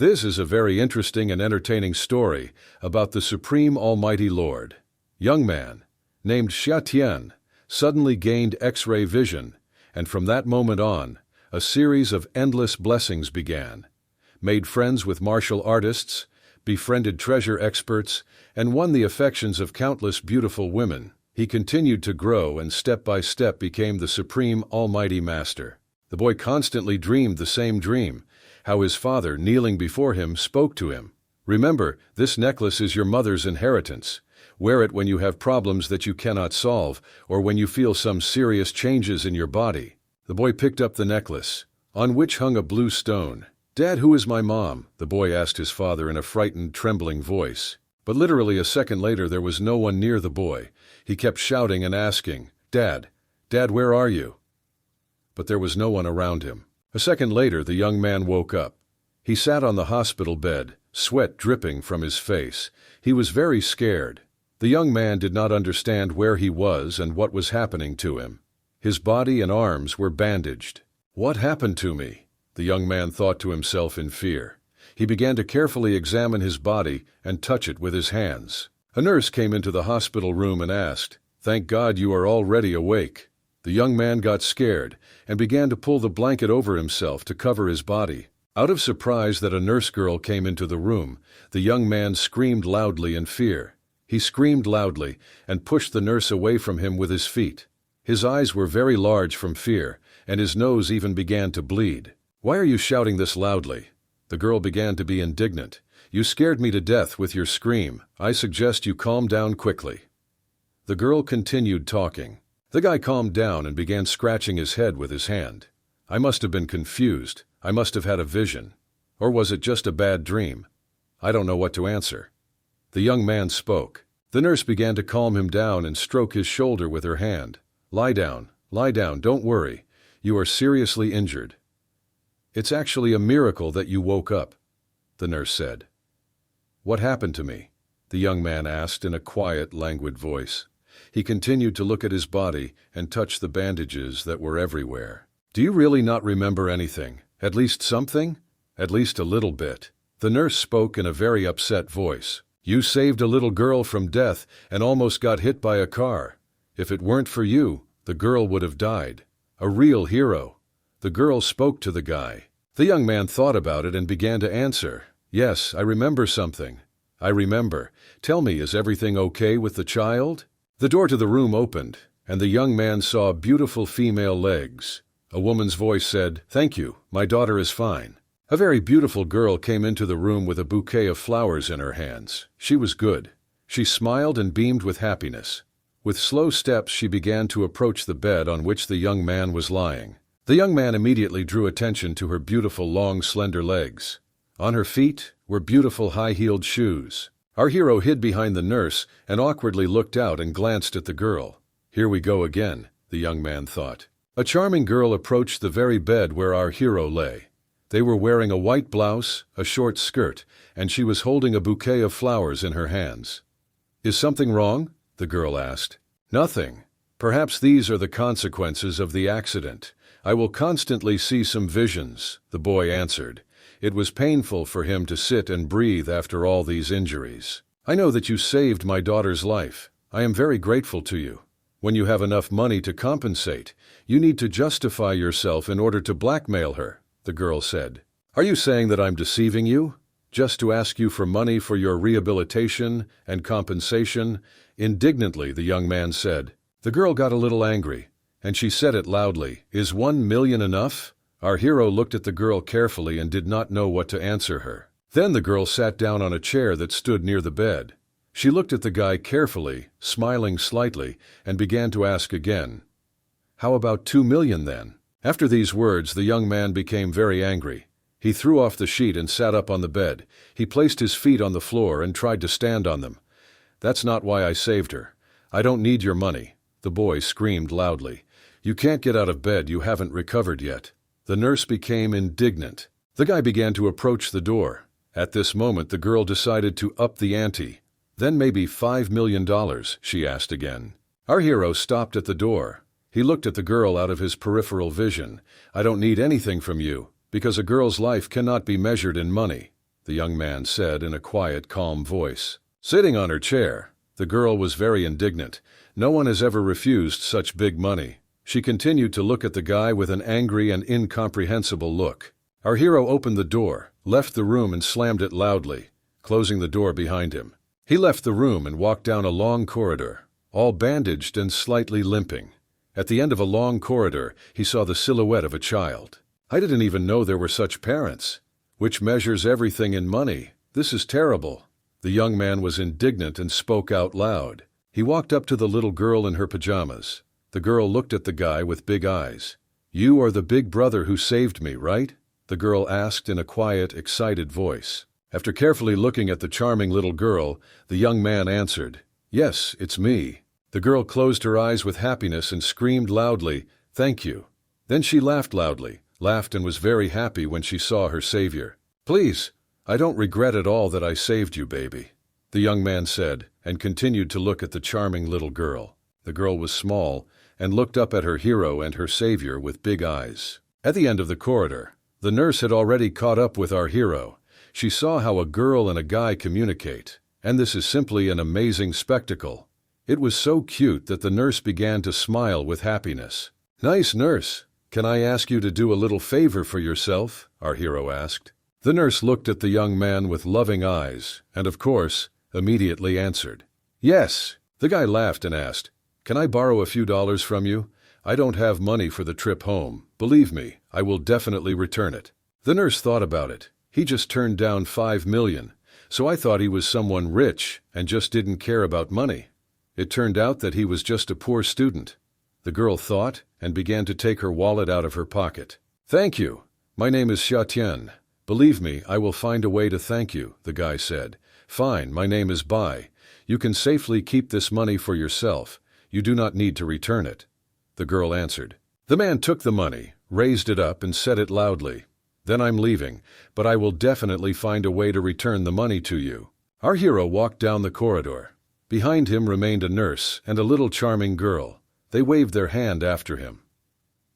This is a very interesting and entertaining story about the Supreme Almighty Lord. Young man, named Xia Tian, suddenly gained X-ray vision, and from that moment on, a series of endless blessings began. Made friends with martial artists, befriended treasure experts, and won the affections of countless beautiful women. He continued to grow and step by step became the Supreme Almighty Master. The boy constantly dreamed the same dream, how his father, kneeling before him, spoke to him. Remember, this necklace is your mother's inheritance. Wear it when you have problems that you cannot solve, or when you feel some serious changes in your body. The boy picked up the necklace, on which hung a blue stone. "Dad, who is my mom?" the boy asked his father in a frightened, trembling voice. But literally a second later there was no one near the boy. He kept shouting and asking, "Dad, Dad, where are you?" But there was no one around him. A second later the young man woke up. He sat on the hospital bed, sweat dripping from his face. He was very scared. The young man did not understand where he was and what was happening to him. His body and arms were bandaged. "What happened to me?" the young man thought to himself in fear. He began to carefully examine his body and touch it with his hands. A nurse came into the hospital room and asked, "Thank God you are already awake." The young man got scared and began to pull the blanket over himself to cover his body. Out of surprise that a nurse girl came into the room, the young man screamed loudly in fear. He screamed loudly and pushed the nurse away from him with his feet. His eyes were very large from fear, and his nose even began to bleed. "Why are you shouting this loudly?" The girl began to be indignant. "You scared me to death with your scream. I suggest you calm down quickly." The girl continued talking. The guy calmed down and began scratching his head with his hand. "I must have been confused. I must have had a vision. Or was it just a bad dream? I don't know what to answer." The young man spoke. The nurse began to calm him down and stroke his shoulder with her hand. Lie down, don't worry. You are seriously injured." "It's actually a miracle that you woke up," the nurse said. "What happened to me?" the young man asked in a quiet, languid voice. He continued to look at his body and touch the bandages that were everywhere. "Do you really not remember anything? At least something? At least a little bit?" The nurse spoke in a very upset voice. "You saved a little girl from death and almost got hit by a car. If it weren't for you, the girl would have died. A real hero." The girl spoke to the guy. The young man thought about it and began to answer. "Yes, I remember something. I remember. Tell me, is everything okay with the child?" The door to the room opened, and the young man saw beautiful female legs. A woman's voice said, "Thank you, my daughter is fine." A very beautiful girl came into the room with a bouquet of flowers in her hands. She was good. She smiled and beamed with happiness. With slow steps she began to approach the bed on which the young man was lying. The young man immediately drew attention to her beautiful long slender legs. On her feet were beautiful high-heeled shoes. Our hero hid behind the nurse and awkwardly looked out and glanced at the girl. "Here we go again," the young man thought. A charming girl approached the very bed where our hero lay. They were wearing a white blouse, a short skirt, and she was holding a bouquet of flowers in her hands. "Is something wrong?" the girl asked. "Nothing. Perhaps these are the consequences of the accident. I will constantly see some visions," the boy answered. It was painful for him to sit and breathe after all these injuries. "I know that you saved my daughter's life. I am very grateful to you. When you have enough money to compensate, you need to justify yourself in order to blackmail her," the girl said. "Are you saying that I'm deceiving you? Just to ask you for money for your rehabilitation and compensation?" Indignantly, the young man said. The girl got a little angry, and she said it loudly. "Is 1 million enough?" Our hero looked at the girl carefully and did not know what to answer her. Then the girl sat down on a chair that stood near the bed. She looked at the guy carefully, smiling slightly, and began to ask again. "How about 2 million then?" After these words, the young man became very angry. He threw off the sheet and sat up on the bed. He placed his feet on the floor and tried to stand on them. "That's not why I saved her. I don't need your money," the boy screamed loudly. "You can't get out of bed, you haven't recovered yet." The nurse became indignant. The guy began to approach the door. At this moment the girl decided to up the ante. "Then maybe $5 million, she asked again. Our hero stopped at the door. He looked at the girl out of his peripheral vision. "I don't need anything from you, because a girl's life cannot be measured in money." the young man said in a quiet, calm voice. Sitting on her chair, the girl was very indignant. No one has ever refused such big money. She continued to look at the guy with an angry and incomprehensible look. Our hero opened the door, left the room and slammed it loudly, closing the door behind him. He left the room and walked down a long corridor, all bandaged and slightly limping. At the end of a long corridor, he saw the silhouette of a child. I didn't even know there were such parents. Which measures everything in money. This is terrible. The young man was indignant and spoke out loud. He walked up to the little girl in her pajamas. The girl looked at the guy with big eyes. "You are the big brother who saved me, right?" the girl asked in a quiet, excited voice. After carefully looking at the charming little girl, the young man answered, "Yes, it's me." The girl closed her eyes with happiness and screamed loudly, "Thank you." Then she laughed loudly, laughed and was very happy when she saw her savior. "Please, I don't regret at all that I saved you, baby," the young man said, and continued to look at the charming little girl. The girl was small and looked up at her hero and her savior with big eyes. At the end of the corridor, the nurse had already caught up with our hero. She saw how a girl and a guy communicate, and this is simply an amazing spectacle. It was so cute that the nurse began to smile with happiness. "Nice, nurse. Can I ask you to do a little favor for yourself?" our hero asked. The nurse looked at the young man with loving eyes and, of course, immediately answered, "Yes." The guy laughed and asked, "Can I borrow a few dollars from you? I don't have money for the trip home. Believe me, I will definitely return it." The nurse thought about it. He just turned down $5 million, so I thought he was someone rich and just didn't care about money. It turned out that he was just a poor student. The girl thought and began to take her wallet out of her pocket. "Thank you. My name is Xiatian. Believe me, I will find a way to thank you," the guy said. "Fine, my name is Bai. You can safely keep this money for yourself. You do not need to return it," the girl answered. The man took the money, raised it up and said it loudly. "Then I'm leaving, but I will definitely find a way to return the money to you." Our hero walked down the corridor. Behind him remained a nurse and a little charming girl. They waved their hand after him.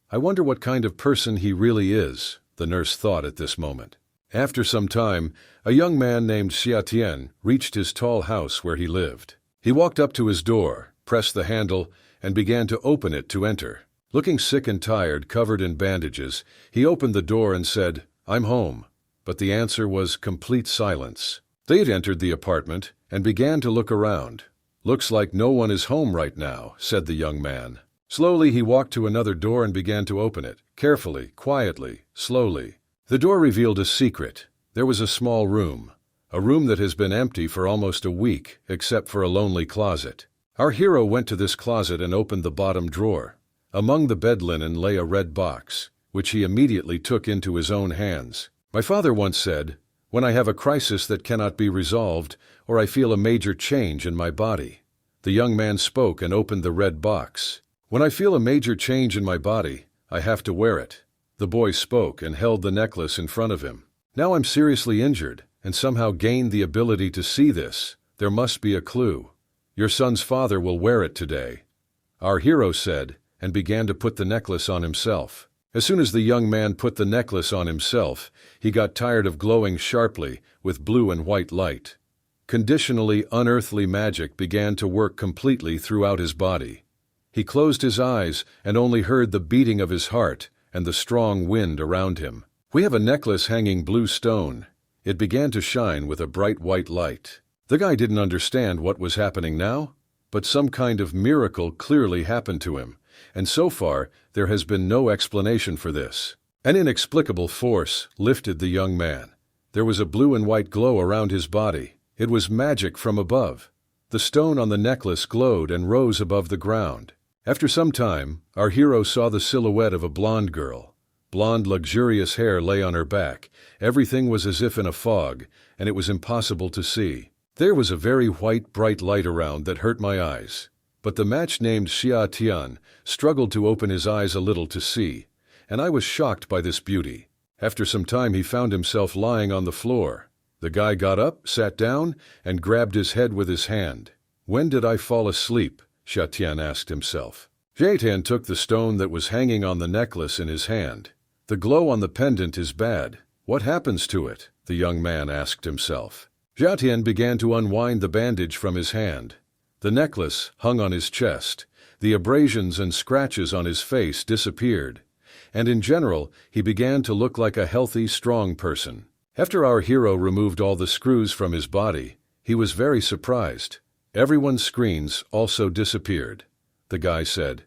"I wonder what kind of person he really is," the nurse thought at this moment. After some time, a young man named Xiatian reached his tall house where he lived. He walked up to his door, pressed the handle, and began to open it to enter. Looking sick and tired, covered in bandages, he opened the door and said, "I'm home." But the answer was complete silence. They had entered the apartment and began to look around. "Looks like no one is home right now," said the young man. Slowly he walked to another door and began to open it, carefully, quietly, slowly. The door revealed a secret. There was a small room, a room that has been empty for almost a week, except for a lonely closet. Our hero went to this closet and opened the bottom drawer. Among the bed linen lay a red box, which he immediately took into his own hands. "My father once said, when I have a crisis that cannot be resolved, or I feel a major change in my body." The young man spoke and opened the red box. "When I feel a major change in my body, I have to wear it." The boy spoke and held the necklace in front of him. "Now I'm seriously injured and somehow gained the ability to see this. There must be a clue. Your son's father will wear it today," our hero said, and began to put the necklace on himself. As soon as the young man put the necklace on himself, he got tired of glowing sharply with blue and white light. Conditionally unearthly magic began to work completely throughout his body. He closed his eyes and only heard the beating of his heart and the strong wind around him. "We have a necklace hanging blue stone." It began to shine with a bright white light. The guy didn't understand what was happening now, but some kind of miracle clearly happened to him, and so far there has been no explanation for this. An inexplicable force lifted the young man. There was a blue and white glow around his body. It was magic from above. The stone on the necklace glowed and rose above the ground. After some time, our hero saw the silhouette of a blonde girl. Blonde, luxurious hair lay on her back. Everything was as if in a fog, and it was impossible to see. There was a very white, bright light around that hurt my eyes. But the match named Xia Tian struggled to open his eyes a little to see, and I was shocked by this beauty. After some time he found himself lying on the floor. The guy got up, sat down, and grabbed his head with his hand. "When did I fall asleep?" Xia Tian asked himself. Xia Tian took the stone that was hanging on the necklace in his hand. "The glow on the pendant is bad. What happens to it?" the young man asked himself. Xia Tian began to unwind the bandage from his hand. The necklace hung on his chest, the abrasions and scratches on his face disappeared, and in general he began to look like a healthy, strong person. After our hero removed all the screws from his body, he was very surprised. Everyone's screens also disappeared. The guy said,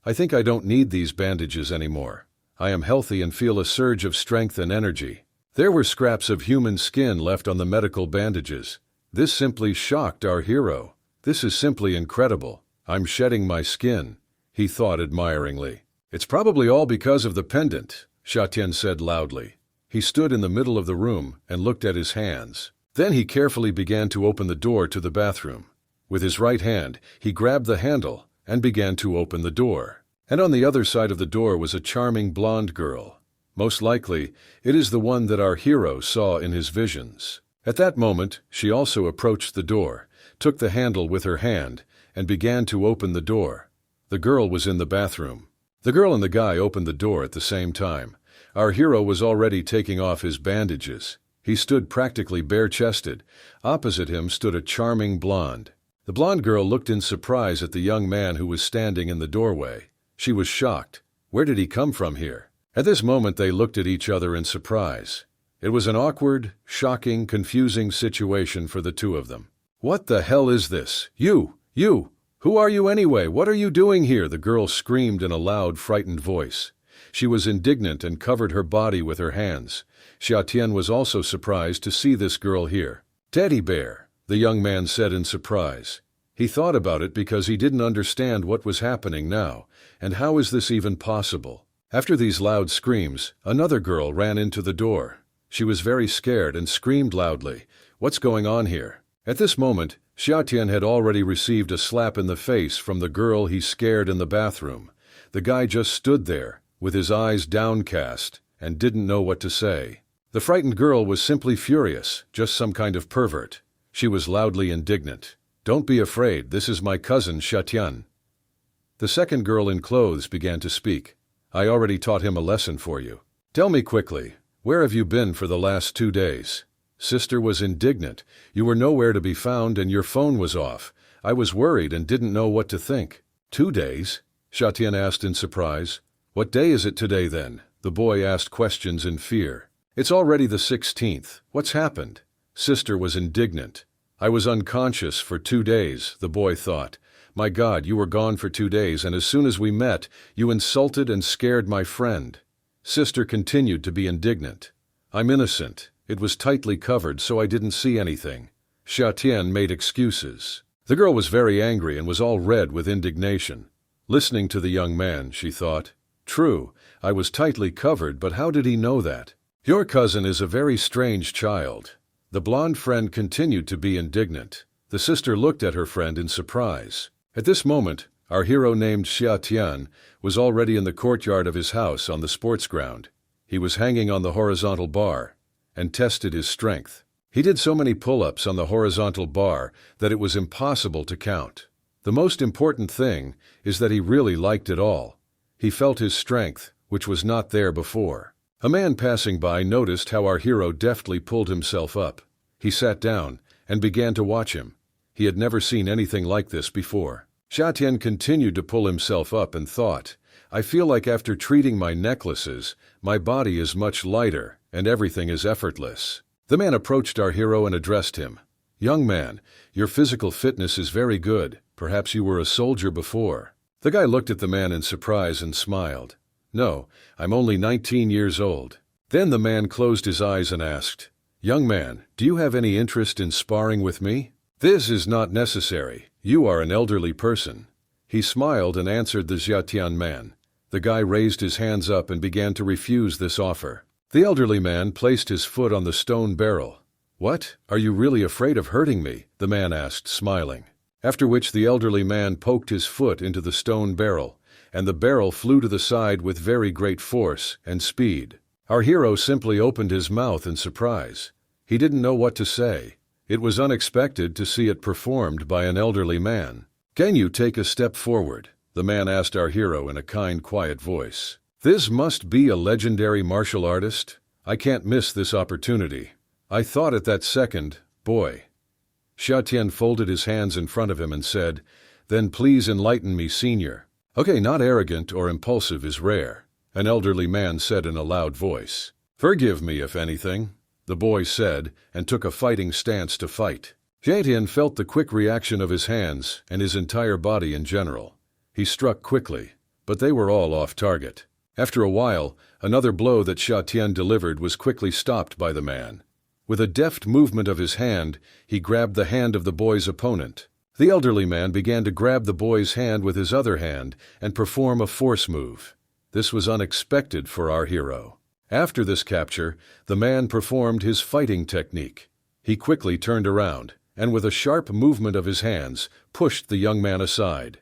"I think I don't need these bandages anymore. I am healthy and feel a surge of strength and energy." There were scraps of human skin left on the medical bandages. This simply shocked our hero. "This is simply incredible. I'm shedding my skin," he thought admiringly. "It's probably all because of the pendant," Xia Tian said loudly. He stood in the middle of the room and looked at his hands. Then he carefully began to open the door to the bathroom. With his right hand, he grabbed the handle and began to open the door. And on the other side of the door was a charming blonde girl. Most likely, it is the one that our hero saw in his visions. At that moment, she also approached the door, took the handle with her hand, and began to open the door. The girl was in the bathroom. The girl and the guy opened the door at the same time. Our hero was already taking off his bandages. He stood practically bare-chested. Opposite him stood a charming blonde. The blonde girl looked in surprise at the young man who was standing in the doorway. She was shocked. Where did he come from here? At this moment they looked at each other in surprise. It was an awkward, shocking, confusing situation for the two of them. "What the hell is this? You! Who are you anyway? What are you doing here?" the girl screamed in a loud, frightened voice. She was indignant and covered her body with her hands. Xia Tian was also surprised to see this girl here. "Teddy bear," the young man said in surprise. He thought about it because he didn't understand what was happening now, and how is this even possible? After these loud screams, another girl ran into the door. She was very scared and screamed loudly, "What's going on here?" At this moment, Xia Tian had already received a slap in the face from the girl he scared in the bathroom. The guy just stood there, with his eyes downcast, and didn't know what to say. The frightened girl was simply furious, just some kind of pervert. She was loudly indignant. "Don't be afraid, this is my cousin Xia Tian." The second girl in clothes began to speak. "I already taught him a lesson for you. Tell me quickly, where have you been for the last 2 days? Sister was indignant. "You were nowhere to be found and your phone was off. I was worried and didn't know what to think." 2 days? Xia Tian asked in surprise. "What day is it today then?" The boy asked questions in fear. "It's already the 16th. What's happened?" Sister was indignant. "I was unconscious for 2 days, the boy thought. "My God, you were gone for 2 days, and as soon as we met, you insulted and scared my friend." Sister continued to be indignant. "I'm innocent. It was tightly covered, so I didn't see anything." Xia Tian made excuses. The girl was very angry and was all red with indignation. Listening to the young man, she thought, "True, I was tightly covered, but how did he know that? Your cousin is a very strange child." The blonde friend continued to be indignant. The sister looked at her friend in surprise. At this moment, our hero named Xia Tian was already in the courtyard of his house on the sports ground. He was hanging on the horizontal bar and tested his strength. He did so many pull-ups on the horizontal bar that it was impossible to count. The most important thing is that he really liked it all. He felt his strength, which was not there before. A man passing by noticed how our hero deftly pulled himself up. He sat down and began to watch him. He had never seen anything like this before. Xia Tian continued to pull himself up and thought, "I feel like after treating my necklaces, my body is much lighter and everything is effortless." The man approached our hero and addressed him. "Young man, your physical fitness is very good. Perhaps you were a soldier before." The guy looked at the man in surprise and smiled. "No, I'm only 19 years old." Then the man closed his eyes and asked, "Young man, do you have any interest in sparring with me?" "This is not necessary. You are an elderly person." He smiled and answered the Xia Tian man. The guy raised his hands up and began to refuse this offer. The elderly man placed his foot on the stone barrel. "What? Are you really afraid of hurting me?" the man asked, smiling. After which the elderly man poked his foot into the stone barrel, and the barrel flew to the side with very great force and speed. Our hero simply opened his mouth in surprise. He didn't know what to say. It was unexpected to see it performed by an elderly man. "Can you take a step forward?" the man asked our hero in a kind, quiet voice. "This must be a legendary martial artist. I can't miss this opportunity." I thought at that second, boy. Xia Tian folded his hands in front of him and said, "Then please enlighten me, senior." "Okay, not arrogant or impulsive is rare," an elderly man said in a loud voice. "Forgive me if anything," the boy said, and took a fighting stance to fight. Xia Tian felt the quick reaction of his hands and his entire body in general. He struck quickly, but they were all off target. After a while, another blow that Xia Tian delivered was quickly stopped by the man. With a deft movement of his hand, he grabbed the hand of the boy's opponent. The elderly man began to grab the boy's hand with his other hand and perform a force move. This was unexpected for our hero. After this capture, the man performed his fighting technique. He quickly turned around, and with a sharp movement of his hands, pushed the young man aside.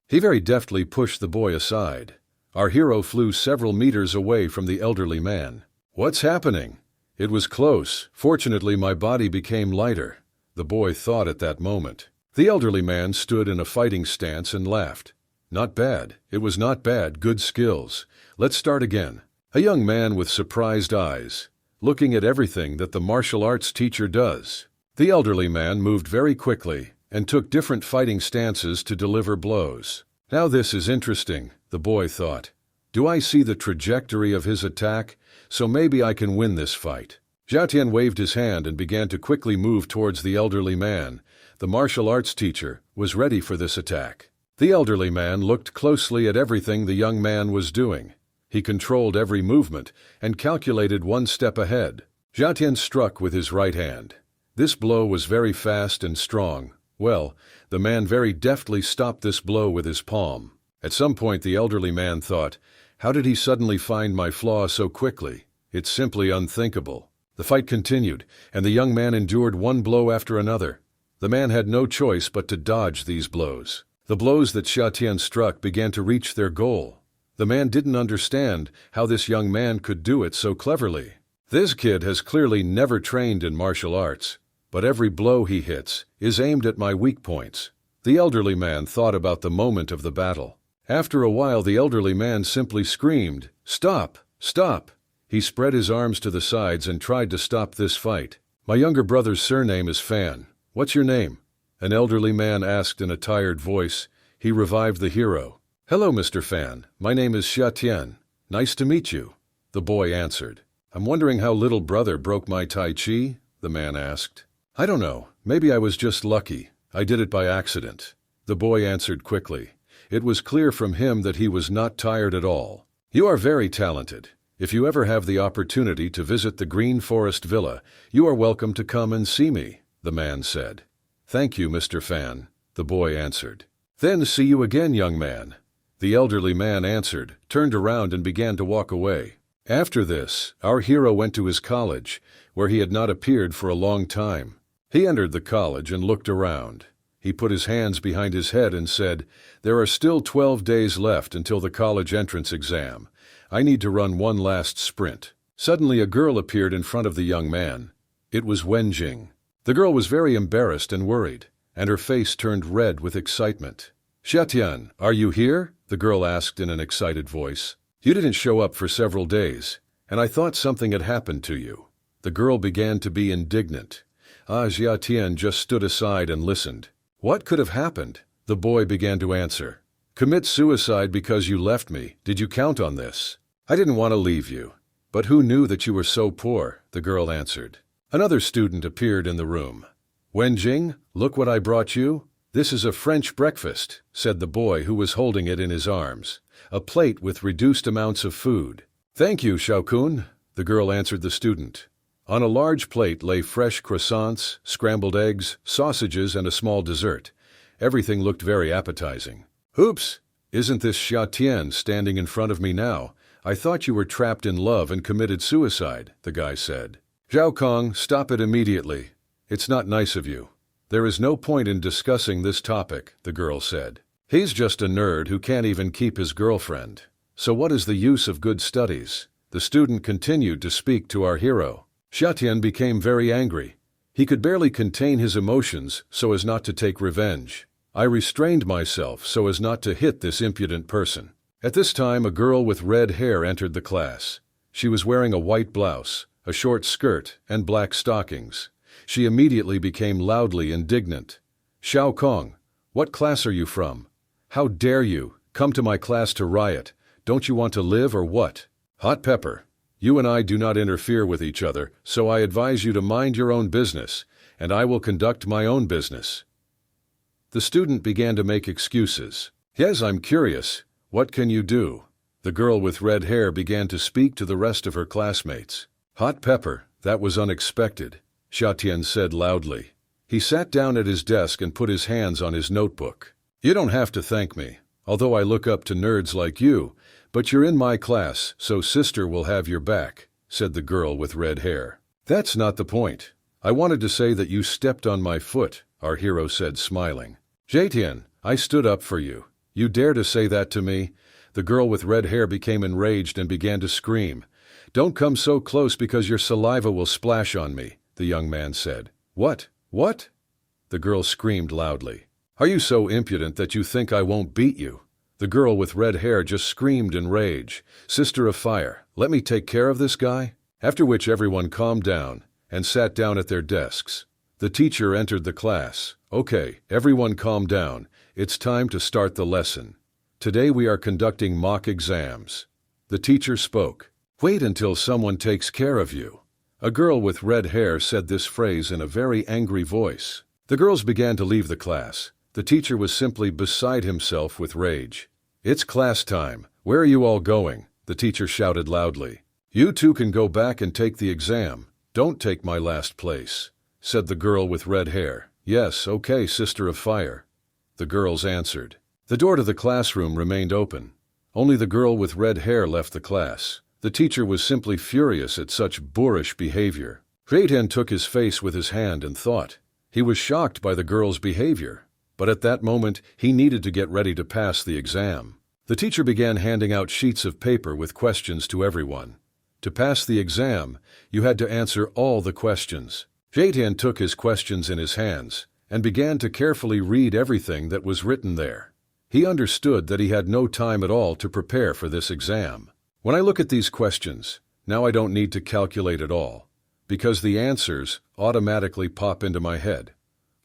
He very deftly pushed the boy aside. Our hero flew several meters away from the elderly man. "What's happening? It was close. Fortunately, my body became lighter," the boy thought at that moment. The elderly man stood in a fighting stance and laughed. "Not bad. It was not bad. Good skills. Let's start again." A young man with surprised eyes, looking at everything that the martial arts teacher does. The elderly man moved very quickly and took different fighting stances to deliver blows. "Now this is interesting," the boy thought. "Do I see the trajectory of his attack? So maybe I can win this fight." Xia Tian waved his hand and began to quickly move towards the elderly man. The martial arts teacher was ready for this attack. The elderly man looked closely at everything the young man was doing. He controlled every movement and calculated one step ahead. Xia Tian struck with his right hand. This blow was very fast and strong. Well, the man very deftly stopped this blow with his palm. At some point the elderly man thought, "How did he suddenly find my flaw so quickly? It's simply unthinkable." The fight continued, and the young man endured one blow after another. The man had no choice but to dodge these blows. The blows that Xia Tian struck began to reach their goal. The man didn't understand how this young man could do it so cleverly. This kid has clearly never trained in martial arts, but every blow he hits is aimed at my weak points. The elderly man thought about the moment of the battle. After a while the elderly man simply screamed, "Stop! Stop!" He spread his arms to the sides and tried to stop this fight. "My younger brother's surname is Fan. What's your name?" an elderly man asked in a tired voice. He revived the hero. "Hello, Mr. Fan. My name is Xia Tian. Nice to meet you," the boy answered. "I'm wondering how little brother broke my tai chi?" the man asked. "I don't know. Maybe I was just lucky. I did it by accident," the boy answered quickly. It was clear from him that he was not tired at all. "You are very talented. If you ever have the opportunity to visit the Green Forest Villa, you are welcome to come and see me," the man said. "Thank you, Mr. Fan," the boy answered. "Then see you again, young man," the elderly man answered, turned around and began to walk away. After this, our hero went to his college, where he had not appeared for a long time. He entered the college and looked around. He put his hands behind his head and said, "There are still 12 days left until the college entrance exam. I need to run one last sprint." Suddenly a girl appeared in front of the young man. It was Wenjing. The girl was very embarrassed and worried, and her face turned red with excitement. "Xia Tian, are you here?" the girl asked in an excited voice. "You didn't show up for several days, and I thought something had happened to you." The girl began to be indignant. Xia Tian just stood aside and listened. "What could have happened?" the boy began to answer. "Commit suicide because you left me. Did you count on this?" "I didn't want to leave you. But who knew that you were so poor?" the girl answered. Another student appeared in the room. "Wenjing, look what I brought you." "This is a French breakfast," said the boy who was holding it in his arms. "A plate with reduced amounts of food." "Thank you, Xiaokun," the girl answered the student. On a large plate lay fresh croissants, scrambled eggs, sausages, and a small dessert. Everything looked very appetizing. "Oops, isn't this Xia Tian standing in front of me now? I thought you were trapped in love and committed suicide," the guy said. "Zhao Kong, stop it immediately. It's not nice of you." "There is no point in discussing this topic," the girl said. "He's just a nerd who can't even keep his girlfriend. So what is the use of good studies?" The student continued to speak to our hero. Xia Tian became very angry. He could barely contain his emotions so as not to take revenge. I restrained myself so as not to hit this impudent person. At this time, a girl with red hair entered the class. She was wearing a white blouse, a short skirt, and black stockings. She immediately became loudly indignant. "Xiao Kong, what class are you from? How dare you come to my class to riot? Don't you want to live or what? Hot Pepper, you and I do not interfere with each other, so I advise you to mind your own business, and I will conduct my own business." The student began to make excuses. "Yes, I'm curious. What can you do?" The girl with red hair began to speak to the rest of her classmates. "Hot Pepper, that was unexpected," Xiatian said loudly. He sat down at his desk and put his hands on his notebook. "You don't have to thank me, although I look up to nerds like you, but you're in my class, so sister will have your back," said the girl with red hair. "That's not the point. I wanted to say that you stepped on my foot," our hero said, smiling. "Xiatian, I stood up for you. You dare to say that to me?" The girl with red hair became enraged and began to scream. "Don't come so close because your saliva will splash on me," the young man said. "What? What?" The girl screamed loudly. "Are you so impudent that you think I won't beat you?" The girl with red hair just screamed in rage. "Sister of Fire, let me take care of this guy." After which everyone calmed down and sat down at their desks. The teacher entered the class. "Okay, everyone calm down. It's time to start the lesson. Today we are conducting mock exams." The teacher spoke. "Wait until someone takes care of you." A girl with red hair said this phrase in a very angry voice. The girls began to leave the class. The teacher was simply beside himself with rage. "It's class time. Where are you all going?" the teacher shouted loudly. "You two can go back and take the exam. Don't take my last place," said the girl with red hair. "Yes, okay, Sister of Fire," the girls answered. The door to the classroom remained open. Only the girl with red hair left the class. The teacher was simply furious at such boorish behavior. Xiatian took his face with his hand and thought. He was shocked by the girl's behavior, but at that moment he needed to get ready to pass the exam. The teacher began handing out sheets of paper with questions to everyone. To pass the exam, you had to answer all the questions. Xiatian took his questions in his hands and began to carefully read everything that was written there. He understood that he had no time at all to prepare for this exam. When I look at these questions, now I don't need to calculate at all, because the answers automatically pop into my head.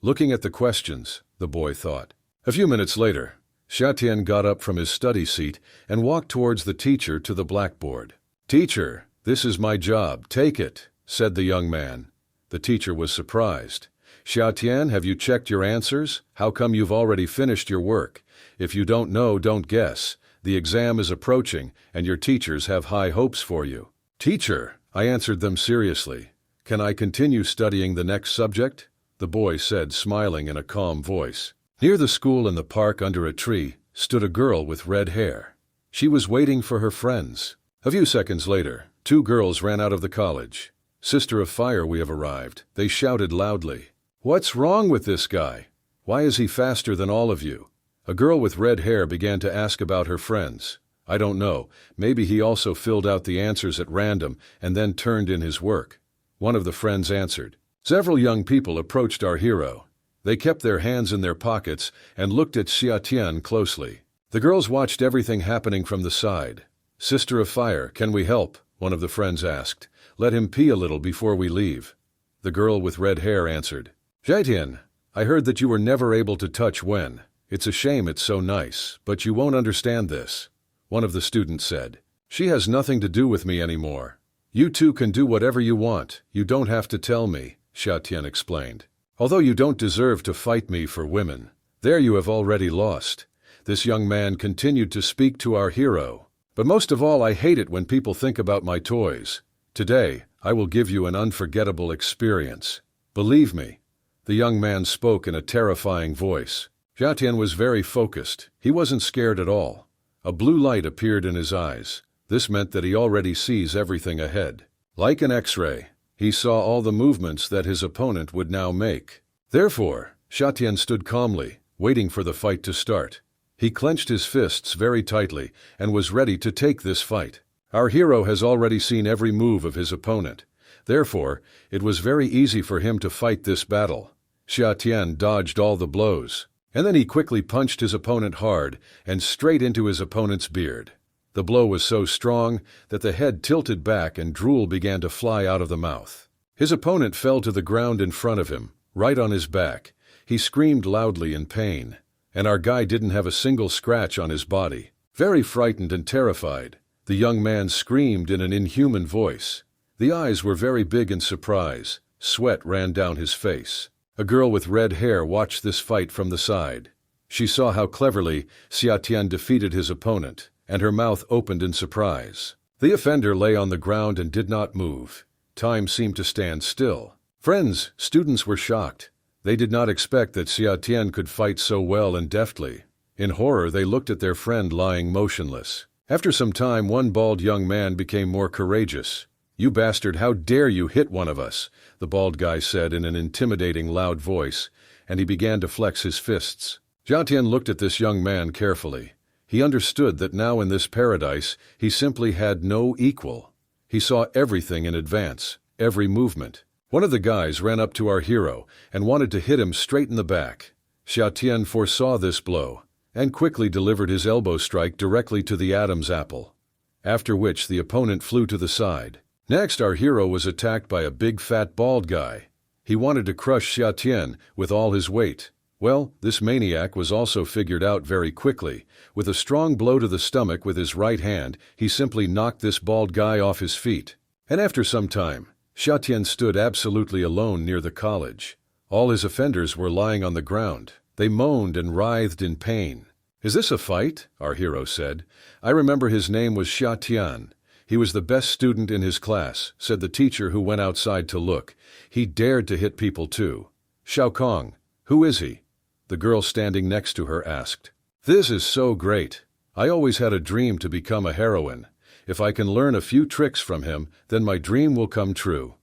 Looking at the questions, the boy thought. A few minutes later, Xiatian got up from his study seat and walked towards the teacher to the blackboard. "Teacher, this is my job, take it," said the young man. The teacher was surprised. "Xiatian, have you checked your answers? How come you've already finished your work? If you don't know, don't guess. The exam is approaching, and your teachers have high hopes for you." "Teacher," I answered them seriously. "Can I continue studying the next subject?" the boy said, smiling in a calm voice. Near the school in the park under a tree stood a girl with red hair. She was waiting for her friends. A few seconds later, two girls ran out of the college. "Sister of Fire, we have arrived," they shouted loudly. "What's wrong with this guy? Why is he faster than all of you?" A girl with red hair began to ask about her friends. "I don't know, maybe he also filled out the answers at random and then turned in his work," one of the friends answered. Several young people approached our hero. They kept their hands in their pockets and looked at Xiatian closely. The girls watched everything happening from the side. "Sister of Fire, can we help?" one of the friends asked. "Let him pee a little before we leave." The girl with red hair answered. "Xiatian, I heard that you were never able to touch Wen. It's a shame, it's so nice, but you won't understand this," one of the students said. "She has nothing to do with me anymore. You two can do whatever you want, you don't have to tell me," Xiatian explained. "Although you don't deserve to fight me for women. There you have already lost." This young man continued to speak to our hero. "But most of all, I hate it when people think about my toys. Today, I will give you an unforgettable experience. Believe me." The young man spoke in a terrifying voice. Xiatian was very focused. He wasn't scared at all. A blue light appeared in his eyes. This meant that he already sees everything ahead. Like an X-ray, he saw all the movements that his opponent would now make. Therefore, Xiatian stood calmly, waiting for the fight to start. He clenched his fists very tightly and was ready to take this fight. Our hero has already seen every move of his opponent. Therefore, it was very easy for him to fight this battle. Xiatian dodged all the blows, and then he quickly punched his opponent hard and straight into his opponent's beard. The blow was so strong that the head tilted back and drool began to fly out of the mouth. His opponent fell to the ground in front of him, right on his back. He screamed loudly in pain, and our guy didn't have a single scratch on his body. Very frightened and terrified, the young man screamed in an inhuman voice. The eyes were very big in surprise. Sweat ran down his face. A girl with red hair watched this fight from the side. She saw how cleverly Xia Tian defeated his opponent, and her mouth opened in surprise. The offender lay on the ground and did not move. Time seemed to stand still. Friends, students were shocked. They did not expect that Xia Tian could fight so well and deftly. In horror, they looked at their friend lying motionless. After some time, one bald young man became more courageous. "You bastard, how dare you hit one of us?" the bald guy said in an intimidating, loud voice, and he began to flex his fists. Xia Tian looked at this young man carefully. He understood that now in this paradise, he simply had no equal. He saw everything in advance, every movement. One of the guys ran up to our hero and wanted to hit him straight in the back. Xia Tian foresaw this blow and quickly delivered his elbow strike directly to the Adam's apple, after which the opponent flew to the side. Next, our hero was attacked by a big fat bald guy. He wanted to crush Xia Tian with all his weight. Well, this maniac was also figured out very quickly. With a strong blow to the stomach with his right hand, he simply knocked this bald guy off his feet. And after some time, Xia Tian stood absolutely alone near the college. All his offenders were lying on the ground. They moaned and writhed in pain. "Is this a fight?" our hero said. "I remember his name was Xia Tian. He was the best student in his class," said the teacher who went outside to look. "He dared to hit people too." "Xiao Kong, who is he?" the girl standing next to her asked. "This is so great. I always had a dream to become a heroine. If I can learn a few tricks from him, then my dream will come true."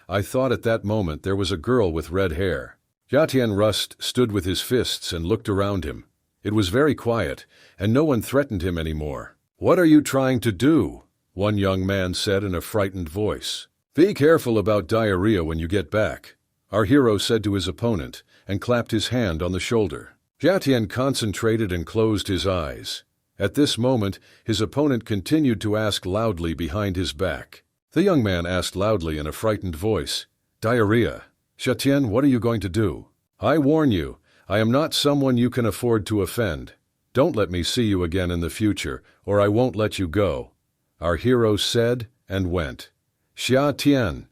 I thought at that moment there was a girl with red hair. Xia Tian Rust stood with his fists and looked around him. It was very quiet, and no one threatened him anymore. "What are you trying to do?" one young man said in a frightened voice. "Be careful about diarrhea when you get back," our hero said to his opponent, and clapped his hand on the shoulder. Xia Tian concentrated and closed his eyes. At this moment, his opponent continued to ask loudly behind his back. The young man asked loudly in a frightened voice, "Diarrhea. Xia Tian, what are you going to do?" "I warn you, I am not someone you can afford to offend. Don't let me see you again in the future, or I won't let you go," our hero said and went. "Xia Tian!"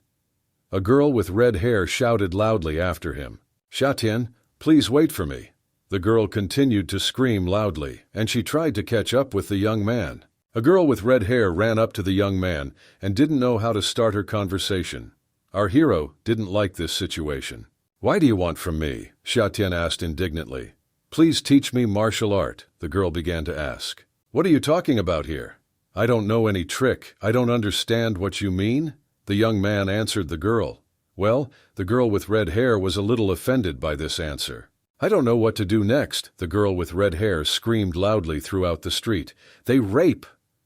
A girl with red hair shouted loudly after him. "Xia Tian, please wait for me." The girl continued to scream loudly, and she tried to catch up with the young man. A girl with red hair ran up to the young man and didn't know how to start her conversation. Our hero didn't like this situation. "Why do you want from me?" Xia Tian asked indignantly. "Please teach me martial art," the girl began to ask. "What are you talking about here? I don't know any trick. I don't understand what you mean," the young man answered the girl. Well, the girl with red hair was a little offended by this answer. "I don't know what to do next," the girl with red hair screamed loudly throughout the street. "They rape!"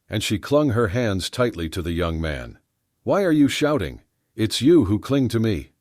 And she clung her hands tightly to the young man. "Why are you shouting? It's you who cling to me."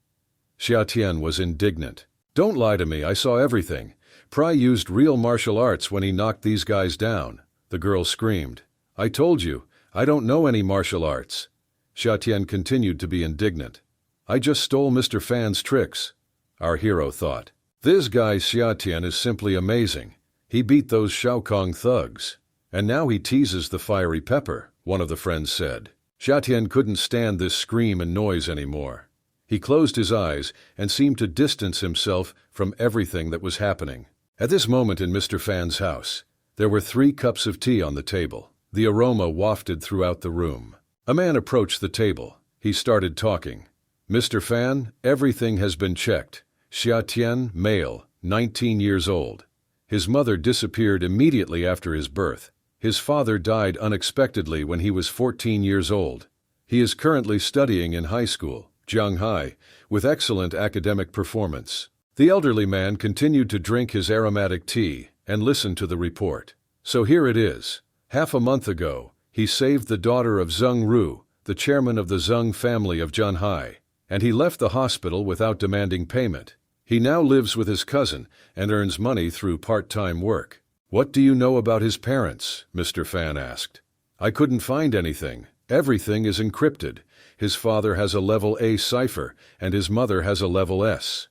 Xia Tian was indignant. "Don't lie to me, I saw everything. Pry used real martial arts when he knocked these guys down," the girl screamed. "I told you, I don't know any martial arts." Xia Tian continued to be indignant. "I just stole Mr. Fan's tricks," our hero thought. "This guy Xia Tian is simply amazing. He beat those Shaokong thugs. And now he teases the fiery pepper," one of the friends said. Xia Tian couldn't stand this scream and noise anymore. He closed his eyes and seemed to distance himself from everything that was happening. At this moment in Mr. Fan's house, there were 3 cups of tea on the table. The aroma wafted throughout the room. A man approached the table. He started talking. "Mr. Fan, everything has been checked. Xia Tian, male, 19 years old. His mother disappeared immediately after his birth. His father died unexpectedly when he was 14 years old. He is currently studying in high school, Shanghai, with excellent academic performance." The elderly man continued to drink his aromatic tea and listen to the report. "So here it is. Half a month ago, he saved the daughter of Zheng Ru, the chairman of the Zheng family of Zhanhai, and he left the hospital without demanding payment. He now lives with his cousin and earns money through part-time work." "What do you know about his parents?" Mr. Fan asked. I couldn't find anything. Everything is encrypted. His father has a level A cipher, and his mother has a level S.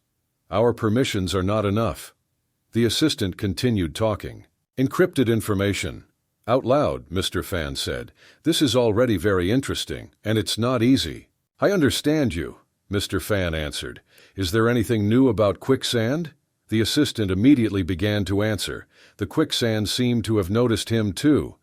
Our permissions are not enough. The assistant continued talking. Encrypted information. Out loud, Mr. Fan said. This is already very interesting, and it's not easy. I understand you, Mr. Fan answered. Is there anything new about quicksand? The assistant immediately began to answer. The quicksand seemed to have noticed him too,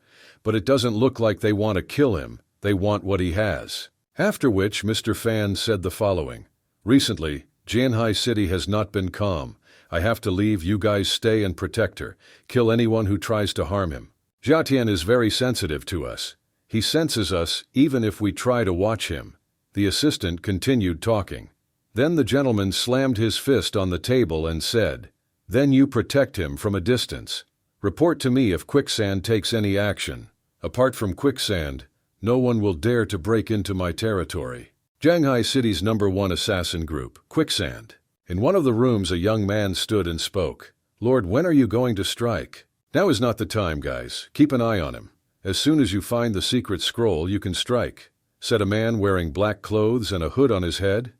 but it doesn't look like they want to kill him. They want what he has. After which Mr. Fan said the following. Recently, Jianhai City has not been calm. I have to leave. You guys stay and protect her. Kill anyone who tries to harm him. Jiatian is very sensitive to us. He senses us even if we try to watch him. The assistant continued talking. Then the gentleman slammed his fist on the table and said, Then you protect him from a distance. Report to me if quicksand takes any action. Apart from quicksand, no one will dare to break into my territory. Jianhai City's #1 assassin group, Quicksand. In one of the rooms a young man stood and spoke. Lord, when are you going to strike? Now is not the time, guys. Keep an eye on him. As soon as you find the secret scroll, you can strike, said a man wearing black clothes and a hood on his head.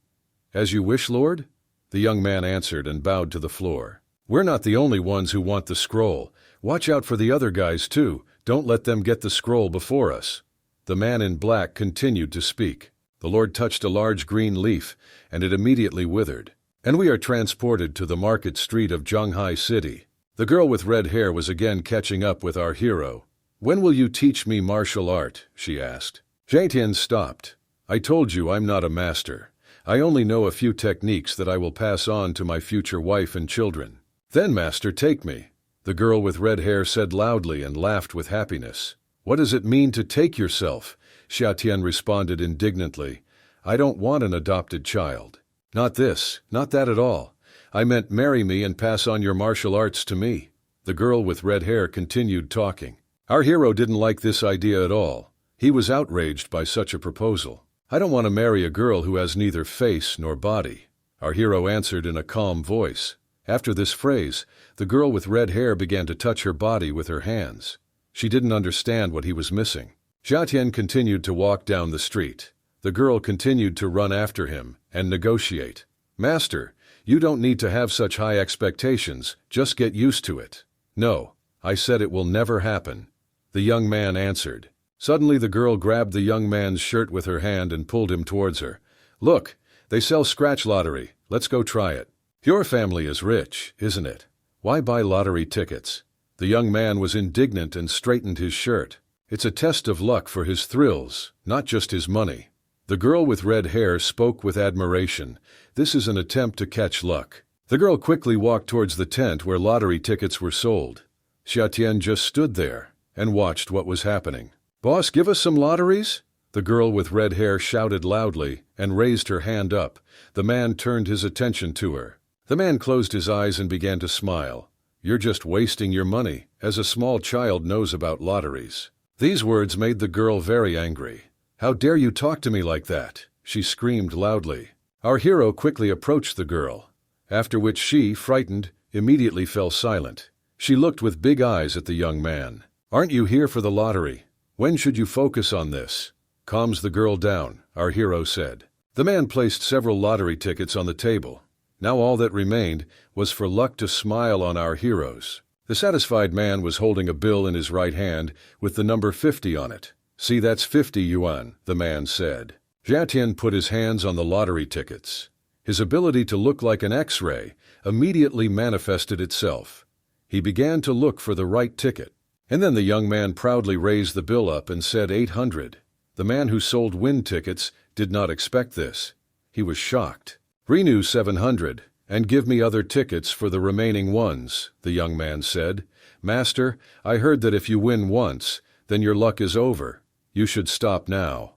As you wish, Lord? The young man answered and bowed to the floor. We're not the only ones who want the scroll. Watch out for the other guys too. Don't let them get the scroll before us. The man in black continued to speak. The Lord touched a large green leaf, and it immediately withered. And we are transported to the market street of Jianhai City. The girl with red hair was again catching up with our hero. When will you teach me martial art? She asked. Jiatian stopped. I told you I'm not a master. I only know a few techniques that I will pass on to my future wife and children. Then, master, take me. The girl with red hair said loudly and laughed with happiness. What does it mean to take yourself? Xiatian responded indignantly. I don't want an adopted child. Not this, not that at all. I meant marry me and pass on your martial arts to me. The girl with red hair continued talking. Our hero didn't like this idea at all. He was outraged by such a proposal. I don't want to marry a girl who has neither face nor body. Our hero answered in a calm voice. After this phrase, the girl with red hair began to touch her body with her hands. She didn't understand what he was missing. Xiatian continued to walk down the street. The girl continued to run after him and negotiate. Master, you don't need to have such high expectations, just get used to it. No, I said it will never happen. The young man answered. Suddenly the girl grabbed the young man's shirt with her hand and pulled him towards her. Look, they sell scratch lottery. Let's go try it. Your family is rich, isn't it? Why buy lottery tickets? The young man was indignant and straightened his shirt. It's a test of luck for his thrills, not just his money. The girl with red hair spoke with admiration. This is an attempt to catch luck. The girl quickly walked towards the tent where lottery tickets were sold. Xiatian just stood there and watched what was happening. Boss, give us some lotteries? The girl with red hair shouted loudly and raised her hand up. The man turned his attention to her. The man closed his eyes and began to smile. You're just wasting your money, as a small child knows about lotteries. These words made the girl very angry. How dare you talk to me like that? She screamed loudly. Our hero quickly approached the girl, after which she, frightened, immediately fell silent. She looked with big eyes at the young man. Aren't you here for the lottery? When should you focus on this? Calms the girl down, our hero said. The man placed several lottery tickets on the table. Now all that remained was for luck to smile on our heroes. The satisfied man was holding a bill in his right hand with the number 50 on it. See, that's 50 yuan, the man said. Jiatian put his hands on the lottery tickets. His ability to look like an X-ray immediately manifested itself. He began to look for the right ticket. And then the young man proudly raised the bill up and said 800. The man who sold win tickets did not expect this. He was shocked. Renew 700, and give me other tickets for the remaining ones, the young man said. Master, I heard that if you win once, then your luck is over. You should stop now.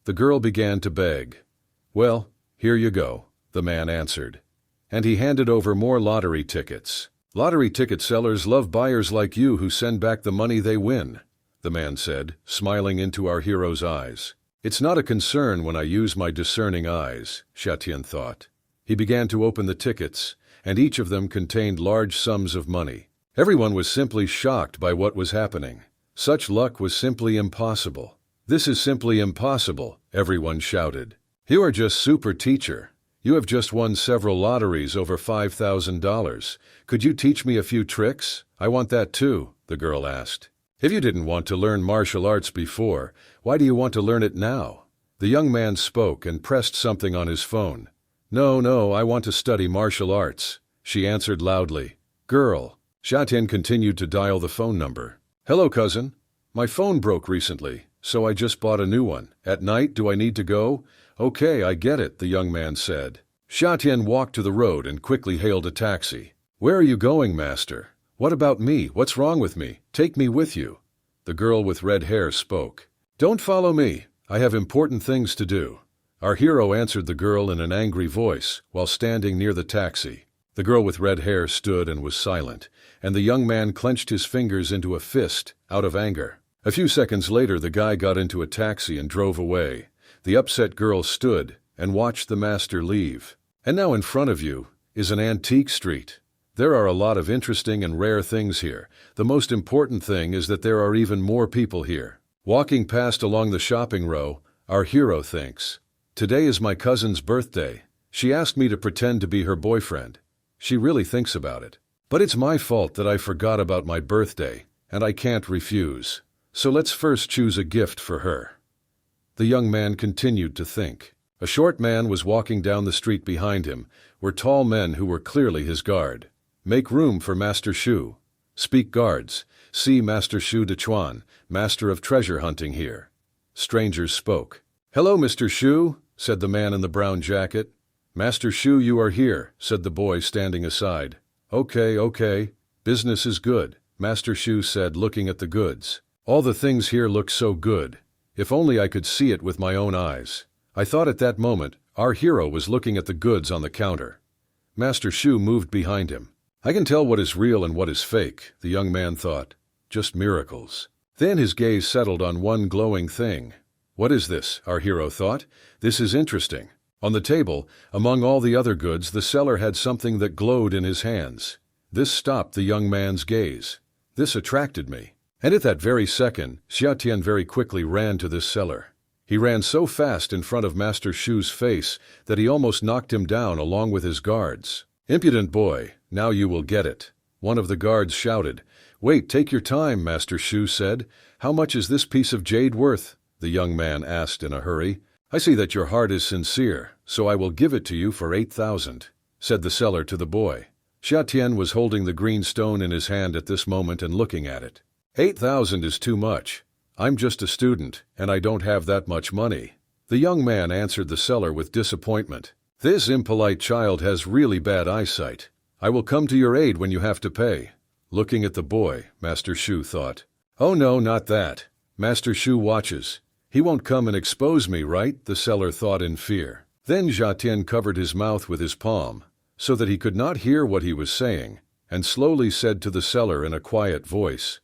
The girl began to beg. Well, here you go, the man answered. And he handed over more lottery tickets. Lottery ticket sellers love buyers like you who send back the money they win, the man said, smiling into our hero's eyes. It's not a concern when I use my discerning eyes, Xiatian thought. He began to open the tickets, and each of them contained large sums of money. Everyone was simply shocked by what was happening. Such luck was simply impossible. This is simply impossible, everyone shouted. You are just super teacher. You have just won several lotteries over $5,000. Could you teach me a few tricks? I want that too, the girl asked. If you didn't want to learn martial arts before, why do you want to learn it now? The young man spoke and pressed something on his phone. No, I want to study martial arts, she answered loudly. Girl. Xiatian continued to dial the phone number. Hello, cousin. My phone broke recently, so I just bought a new one. At night, do I need to go? Okay, I get it, the young man said. Xiatian walked to the road and quickly hailed a taxi. Where are you going, master? What about me? What's wrong with me? Take me with you. The girl with red hair spoke. Don't follow me. I have important things to do. Our hero answered the girl in an angry voice while standing near the taxi. The girl with red hair stood and was silent, and the young man clenched his fingers into a fist out of anger. A few seconds later, the guy got into a taxi and drove away. The upset girl stood and watched the master leave. And now in front of you is an antique street. There are a lot of interesting and rare things here. The most important thing is that there are even more people here. Walking past along the shopping row, our hero thinks, today is my cousin's birthday. She asked me to pretend to be her boyfriend. She really thinks about it. But it's my fault that I forgot about my birthday, and I can't refuse. So let's first choose a gift for her. The young man continued to think. A short man was walking down the street behind him, were tall men who were clearly his guard. Make room for Master Shu. Speak guards. See Master Shu de Chuan, master of treasure hunting here. Strangers spoke. Hello, Mr. Shu, said the man in the brown jacket. Master Shu, you are here, said the boy standing aside. Okay. Business is good, Master Shu said, looking at the goods. All the things here look so good. If only I could see it with my own eyes. I thought at that moment, our hero was looking at the goods on the counter. Master Shu moved behind him. I can tell what is real and what is fake, the young man thought. Just miracles. Then his gaze settled on one glowing thing. What is this, our hero thought? This is interesting. On the table, among all the other goods, the seller had something that glowed in his hands. This stopped the young man's gaze. This attracted me. And at that very second, Xiatian very quickly ran to this seller. He ran so fast in front of Master Shu's face that he almost knocked him down along with his guards. Impudent boy, now you will get it. One of the guards shouted. Wait, take your time, Master Shu said. How much is this piece of jade worth? The young man asked in a hurry. I see that your heart is sincere, so I will give it to you for 8,000, said the seller to the boy. Xiatian was holding the green stone in his hand at this moment and looking at it. 8,000 is too much. I'm just a student, and I don't have that much money. The young man answered the seller with disappointment. This impolite child has really bad eyesight. I will come to your aid when you have to pay. Looking at the boy, Master Shu thought. Oh no, not that. Master Shu watches. He won't come and expose me, right? The seller thought in fear. Then Xiatian covered his mouth with his palm, so that he could not hear what he was saying, and slowly said to the seller in a quiet voice,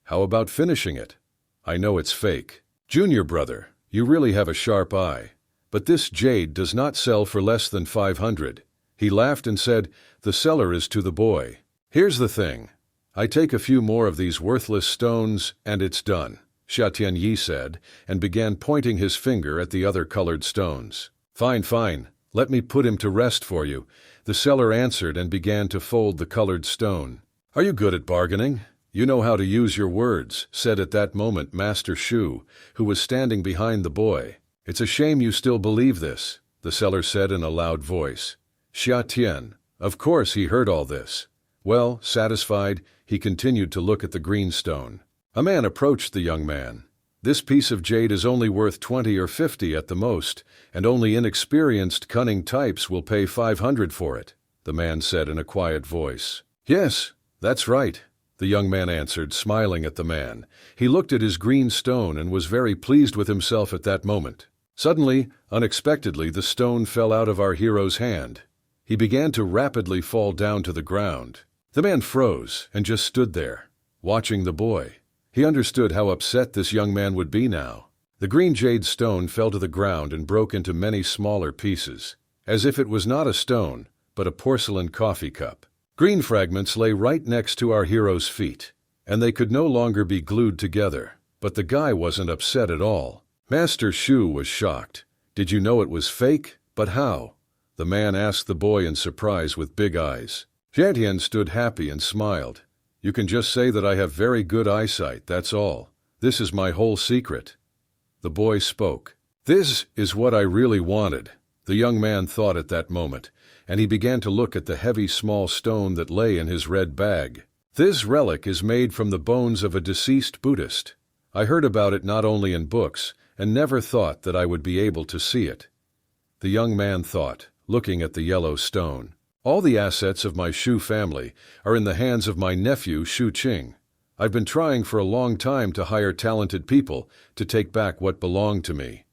How about finishing it? I know it's fake. Junior brother, you really have a sharp eye. But this jade does not sell for less than 500. He laughed and said, The seller is to the boy. Here's the thing. I take a few more of these worthless stones, and it's done. Xiatian Yi said, and began pointing his finger at the other colored stones. Fine. Let me put him to rest for you. The seller answered and began to fold the colored stone. Are you good at bargaining? You know how to use your words, said at that moment Master Shu, who was standing behind the boy. It's a shame you still believe this, the seller said in a loud voice. Xiatian, of course he heard all this. Well, satisfied, he continued to look at the green stone. A man approached the young man. This piece of jade is only worth 20 or 50 at the most, and only inexperienced, cunning types will pay 500 for it, the man said in a quiet voice. Yes, that's right, the young man answered, smiling at the man. He looked at his green stone and was very pleased with himself at that moment. Suddenly, unexpectedly, the stone fell out of our hero's hand. He began to rapidly fall down to the ground. The man froze and just stood there, watching the boy. He understood how upset this young man would be now. The green jade stone fell to the ground and broke into many smaller pieces, as if it was not a stone, but a porcelain coffee cup. Green fragments lay right next to our hero's feet, and they could no longer be glued together. But the guy wasn't upset at all. Master Shu was shocked. "Did you know it was fake? But how?" the man asked the boy in surprise with big eyes. Jiatian stood happy and smiled. "You can just say that I have very good eyesight, that's all. This is my whole secret." The boy spoke. "This is what I really wanted," the young man thought at that moment, and he began to look at the heavy small stone that lay in his red bag. "This relic is made from the bones of a deceased Buddhist. I heard about it not only in books, and never thought that I would be able to see it." The young man thought, looking at the yellow stone. "All the assets of my Shu family are in the hands of my nephew Shu Qing. I've been trying for a long time to hire talented people to take back what belonged to me."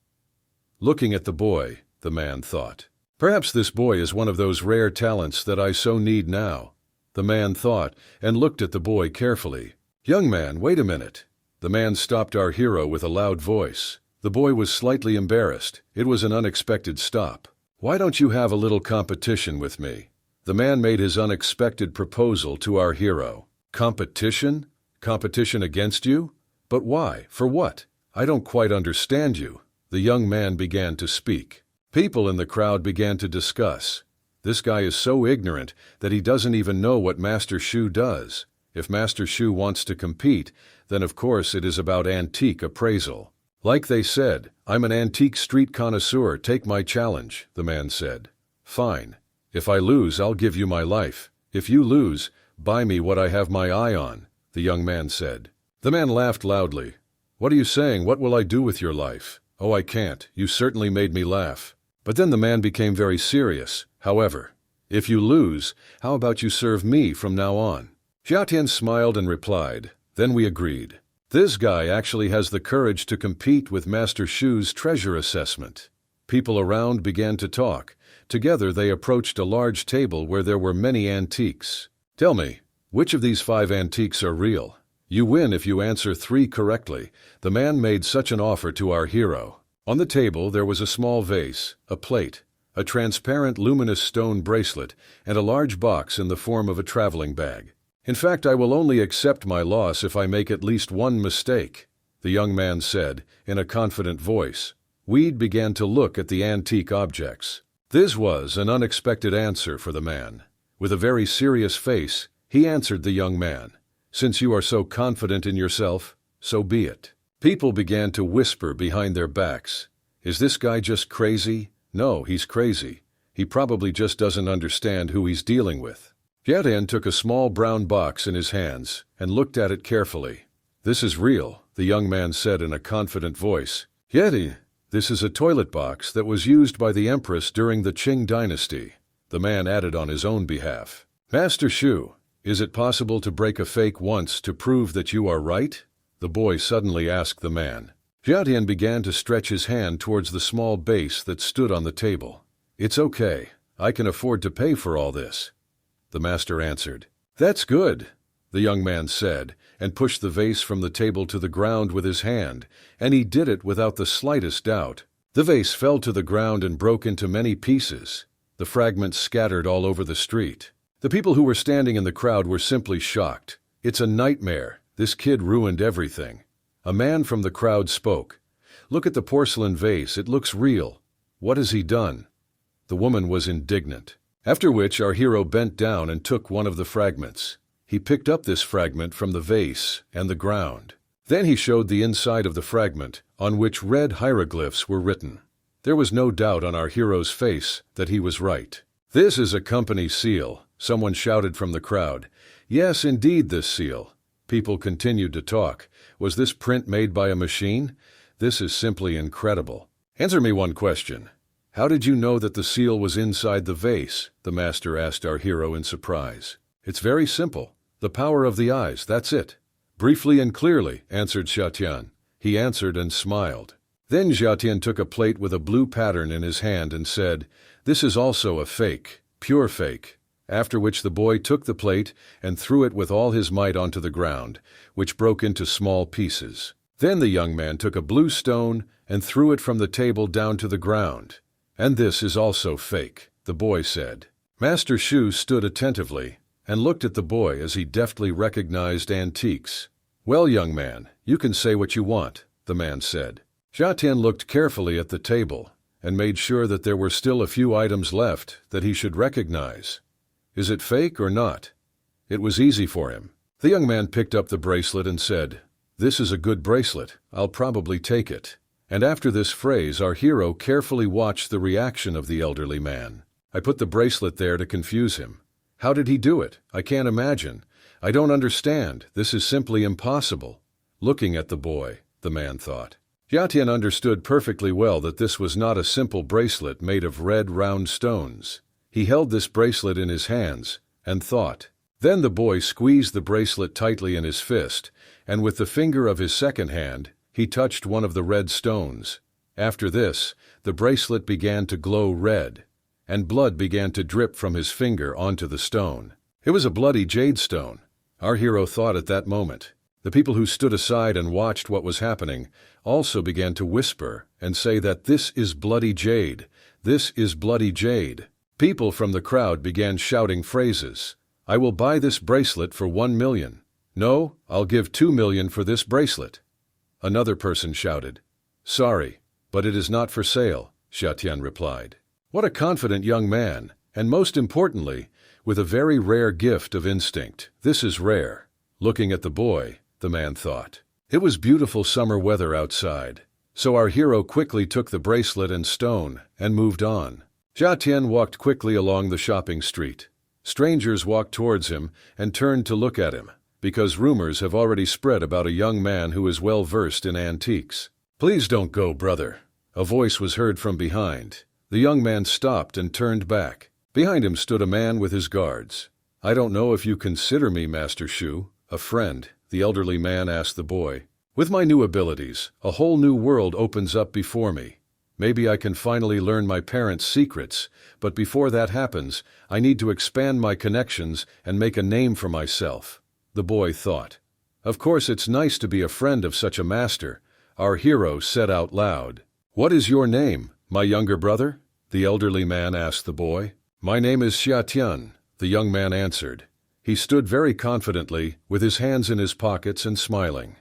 Looking at the boy, the man thought, "Perhaps this boy is one of those rare talents that I so need now." The man thought and looked at the boy carefully. "Young man, wait a minute." The man stopped our hero with a loud voice. The boy was slightly embarrassed. It was an unexpected stop. "Why don't you have a little competition with me?" The man made his unexpected proposal to our hero. "Competition? Competition against you? But why? For what? I don't quite understand you." The young man began to speak. People in the crowd began to discuss. "This guy is so ignorant that he doesn't even know what Master Shu does. If Master Shu wants to compete, then of course it is about antique appraisal. Like they said, I'm an antique street connoisseur, take my challenge," the man said. "Fine. If I lose, I'll give you my life. If you lose, buy me what I have my eye on," the young man said. The man laughed loudly. "What are you saying? What will I do with your life?" "Oh, I can't. You certainly made me laugh." But then the man became very serious. "However, if you lose, how about you serve me from now on?" Jiatian smiled and replied, "Then we agreed. This guy actually has the courage to compete with Master Shu's treasure assessment." People around began to talk. Together they approached a large table where there were many antiques. "Tell me, which of these 5 antiques are real? You win if you answer 3 correctly." The man made such an offer to our hero. On the table there was a small vase, a plate, a transparent luminous stone bracelet, and a large box in the form of a traveling bag. "In fact, I will only accept my loss if I make at least one mistake," the young man said in a confident voice. Weed began to look at the antique objects. This was an unexpected answer for the man. With a very serious face, he answered the young man, "Since you are so confident in yourself, so be it." People began to whisper behind their backs. "Is this guy just crazy?" "No, he's crazy. He probably just doesn't understand who he's dealing with." Jiatian took a small brown box in his hands and looked at it carefully. "This is real," the young man said in a confident voice. "Jiatian, this is a toilet box that was used by the Empress during the Qing dynasty," the man added on his own behalf. "Master Shu, is it possible to break a fake once to prove that you are right?" the boy suddenly asked the man. Jiatian began to stretch his hand towards the small base that stood on the table. "It's okay. I can afford to pay for all this," the master answered. "That's good," the young man said, and pushed the vase from the table to the ground with his hand, and he did it without the slightest doubt. The vase fell to the ground and broke into many pieces. The fragments scattered all over the street. The people who were standing in the crowd were simply shocked. "It's a nightmare. This kid ruined everything." A man from the crowd spoke. "Look at the porcelain vase, it looks real. What has he done?" The woman was indignant. After which our hero bent down and took one of the fragments. He picked up this fragment from the vase and the ground. Then he showed the inside of the fragment, on which red hieroglyphs were written. There was no doubt on our hero's face that he was right. "This is a company seal," someone shouted from the crowd. "Yes, indeed, this seal." People continued to talk. "Was this print made by a machine? This is simply incredible." "Answer me one question. How did you know that the seal was inside the vase?" the master asked our hero in surprise. "It's very simple. The power of the eyes, that's it." "Briefly and clearly," answered Jiatian. He answered and smiled. Then Jiatian took a plate with a blue pattern in his hand and said, "This is also a fake, pure fake." After which the boy took the plate and threw it with all his might onto the ground, which broke into small pieces. Then the young man took a blue stone and threw it from the table down to the ground. "And this is also fake," the boy said. Master Shu stood attentively. and looked at the boy as he deftly recognized antiques. "Well, young man, you can say what you want," the man said. Xia Tian looked carefully at the table and made sure that there were still a few items left that he should recognize. "Is it fake or not?" It was easy for him. The young man picked up the bracelet and said, "This is a good bracelet. I'll probably take it." And after this phrase, our hero carefully watched the reaction of the elderly man. "I put the bracelet there to confuse him. How did he do it? I can't imagine. I don't understand. This is simply impossible." Looking at the boy, the man thought. Xia Tian understood perfectly well that this was not a simple bracelet made of red round stones. He held this bracelet in his hands and thought. Then the boy squeezed the bracelet tightly in his fist, and with the finger of his second hand, he touched one of the red stones. After this, the bracelet began to glow red, and blood began to drip from his finger onto the stone. It was a bloody jade stone. Our hero thought at that moment. The people who stood aside and watched what was happening also began to whisper and say that this is bloody jade, this is bloody jade. People from the crowd began shouting phrases. "I will buy this bracelet for 1 million. No, I'll give 2 million for this bracelet." Another person shouted. "Sorry, but it is not for sale," Xia Tian replied. What a confident young man, and most importantly, with a very rare gift of instinct. This is rare. Looking at the boy, the man thought. It was beautiful summer weather outside, so our hero quickly took the bracelet and stone and moved on. Xia Tian walked quickly along the shopping street. Strangers walked towards him and turned to look at him, because rumors have already spread about a young man who is well versed in antiques. "Please don't go, brother," a voice was heard from behind. The young man stopped and turned back. Behind him stood a man with his guards. "I don't know if you consider me, Master Shu, a friend," the elderly man asked the boy. "With my new abilities, a whole new world opens up before me. Maybe I can finally learn my parents' secrets, but before that happens, I need to expand my connections and make a name for myself," the boy thought. "Of course it's nice to be a friend of such a master," our hero said out loud. "What is your name, my younger brother?" the elderly man asked the boy. "My name is Xia Tian," the young man answered. He stood very confidently, with his hands in his pockets and smiling.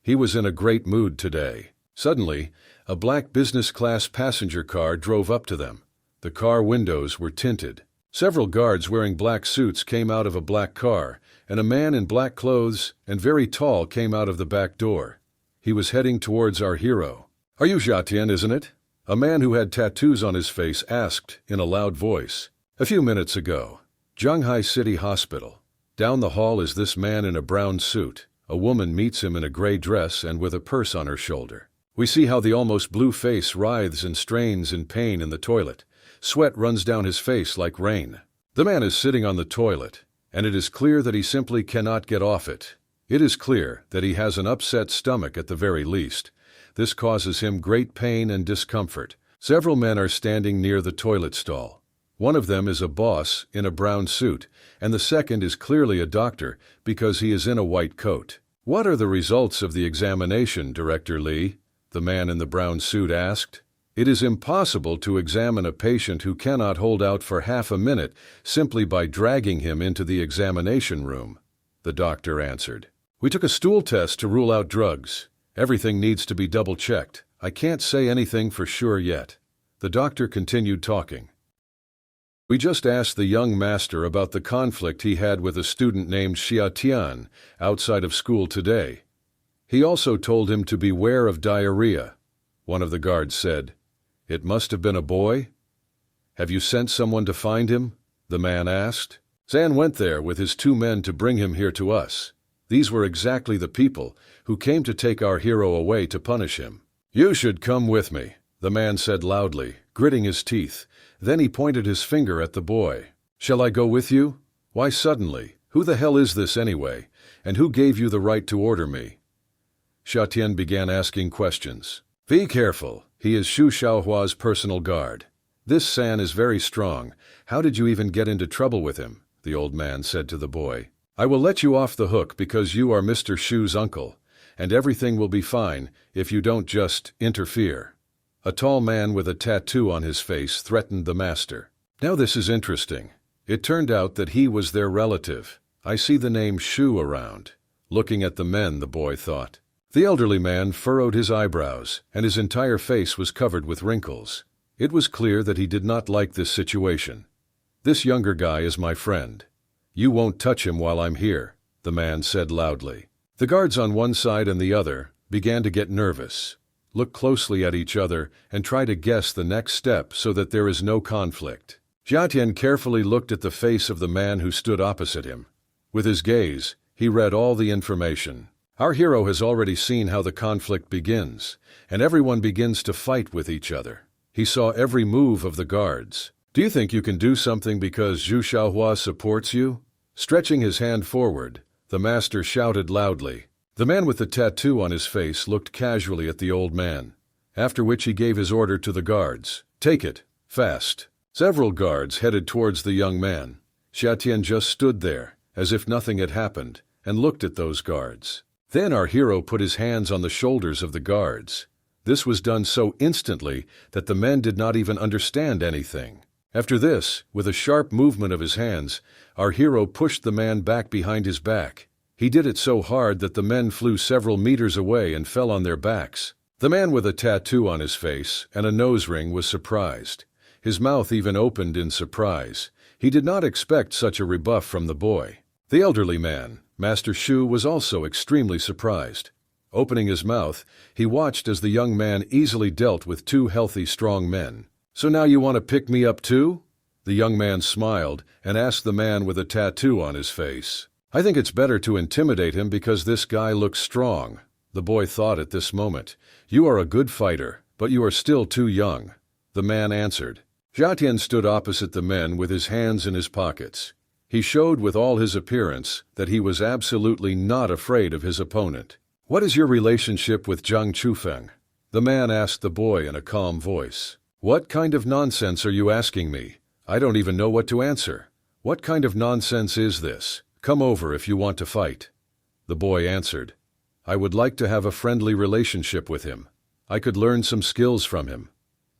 He was in a great mood today. Suddenly, a black business-class passenger car drove up to them. The car windows were tinted. Several guards wearing black suits came out of a black car, and a man in black clothes and very tall came out of the back door. He was heading towards our hero. "Are you Xia Tian, isn't it?" a man who had tattoos on his face asked in a loud voice. "A few minutes ago. Zhanghai City Hospital. Down the hall is this man in a brown suit. A woman meets him in a gray dress and with a purse on her shoulder. We see how the almost blue face writhes and strains in pain in the toilet. Sweat runs down his face like rain. The man is sitting on the toilet, and it is clear that he simply cannot get off it. It is clear that he has an upset stomach at the very least. This causes him great pain and discomfort. Several men are standing near the toilet stall. One of them is a boss in a brown suit, and the second is clearly a doctor because he is in a white coat. "What are the results of the examination, Director Li?" the man in the brown suit asked. "It is impossible to examine a patient who cannot hold out for half a minute simply by dragging him into the examination room," the doctor answered. "We took a stool test to rule out drugs. Everything needs to be double-checked. I can't say anything for sure yet." The doctor continued talking. "We just asked the young master about the conflict he had with a student named Xia Tian outside of school today. He also told him to beware of diarrhea," one of the guards said. "It must have been a boy?" "Have you sent someone to find him?" the man asked. "Zan went there with his 2 men to bring him here to us. These were exactly the people who came to take our hero away to punish him." "You should come with me," the man said loudly, gritting his teeth. Then he pointed his finger at the boy. "Shall I go with you? Why suddenly? Who the hell is this anyway? And who gave you the right to order me?" Xia Tian began asking questions. "Be careful. He is Xu Xiaohua's personal guard. This San is very strong. How did you even get into trouble with him?" the old man said to the boy. "I will let you off the hook because you are Mr. Shu's uncle, and everything will be fine if you don't just interfere." A tall man with a tattoo on his face threatened the master. "Now this is interesting. It turned out that he was their relative. I see the name Shu around. Looking at the men, the boy thought. The elderly man furrowed his eyebrows, and his entire face was covered with wrinkles. It was clear that he did not like this situation. "This younger guy is my friend. You won't touch him while I'm here," the man said loudly. The guards on one side and the other began to get nervous. Look closely at each other and try to guess the next step so that there is no conflict. Xiatian carefully looked at the face of the man who stood opposite him. With his gaze, he read all the information. Our hero has already seen how the conflict begins, and everyone begins to fight with each other. He saw every move of the guards. "Do you think you can do something because Zhu Xiaohua supports you?" Stretching his hand forward, the master shouted loudly. The man with the tattoo on his face looked casually at the old man, after which he gave his order to the guards. "Take it, fast." Several guards headed towards the young man. Xiatian just stood there, as if nothing had happened, and looked at those guards. Then our hero put his hands on the shoulders of the guards. This was done so instantly that the men did not even understand anything. After this, with a sharp movement of his hands, our hero pushed the man back behind his back. He did it so hard that the men flew several meters away and fell on their backs. The man with a tattoo on his face and a nose ring was surprised. His mouth even opened in surprise. He did not expect such a rebuff from the boy. The elderly man, Master Shu, was also extremely surprised. Opening his mouth, he watched as the young man easily dealt with two healthy, strong men. "So now you want to pick me up too?" The young man smiled and asked the man with a tattoo on his face. "I think it's better to intimidate him because this guy looks strong," the boy thought at this moment. "You are a good fighter, but you are still too young," the man answered. Xiatian stood opposite the men with his hands in his pockets. He showed with all his appearance that he was absolutely not afraid of his opponent. "What is your relationship with Zhang Chufeng?" the man asked the boy in a calm voice. "What kind of nonsense are you asking me? I don't even know what to answer. What kind of nonsense is this? Come over if you want to fight." The boy answered. "I would like to have a friendly relationship with him. I could learn some skills from him,"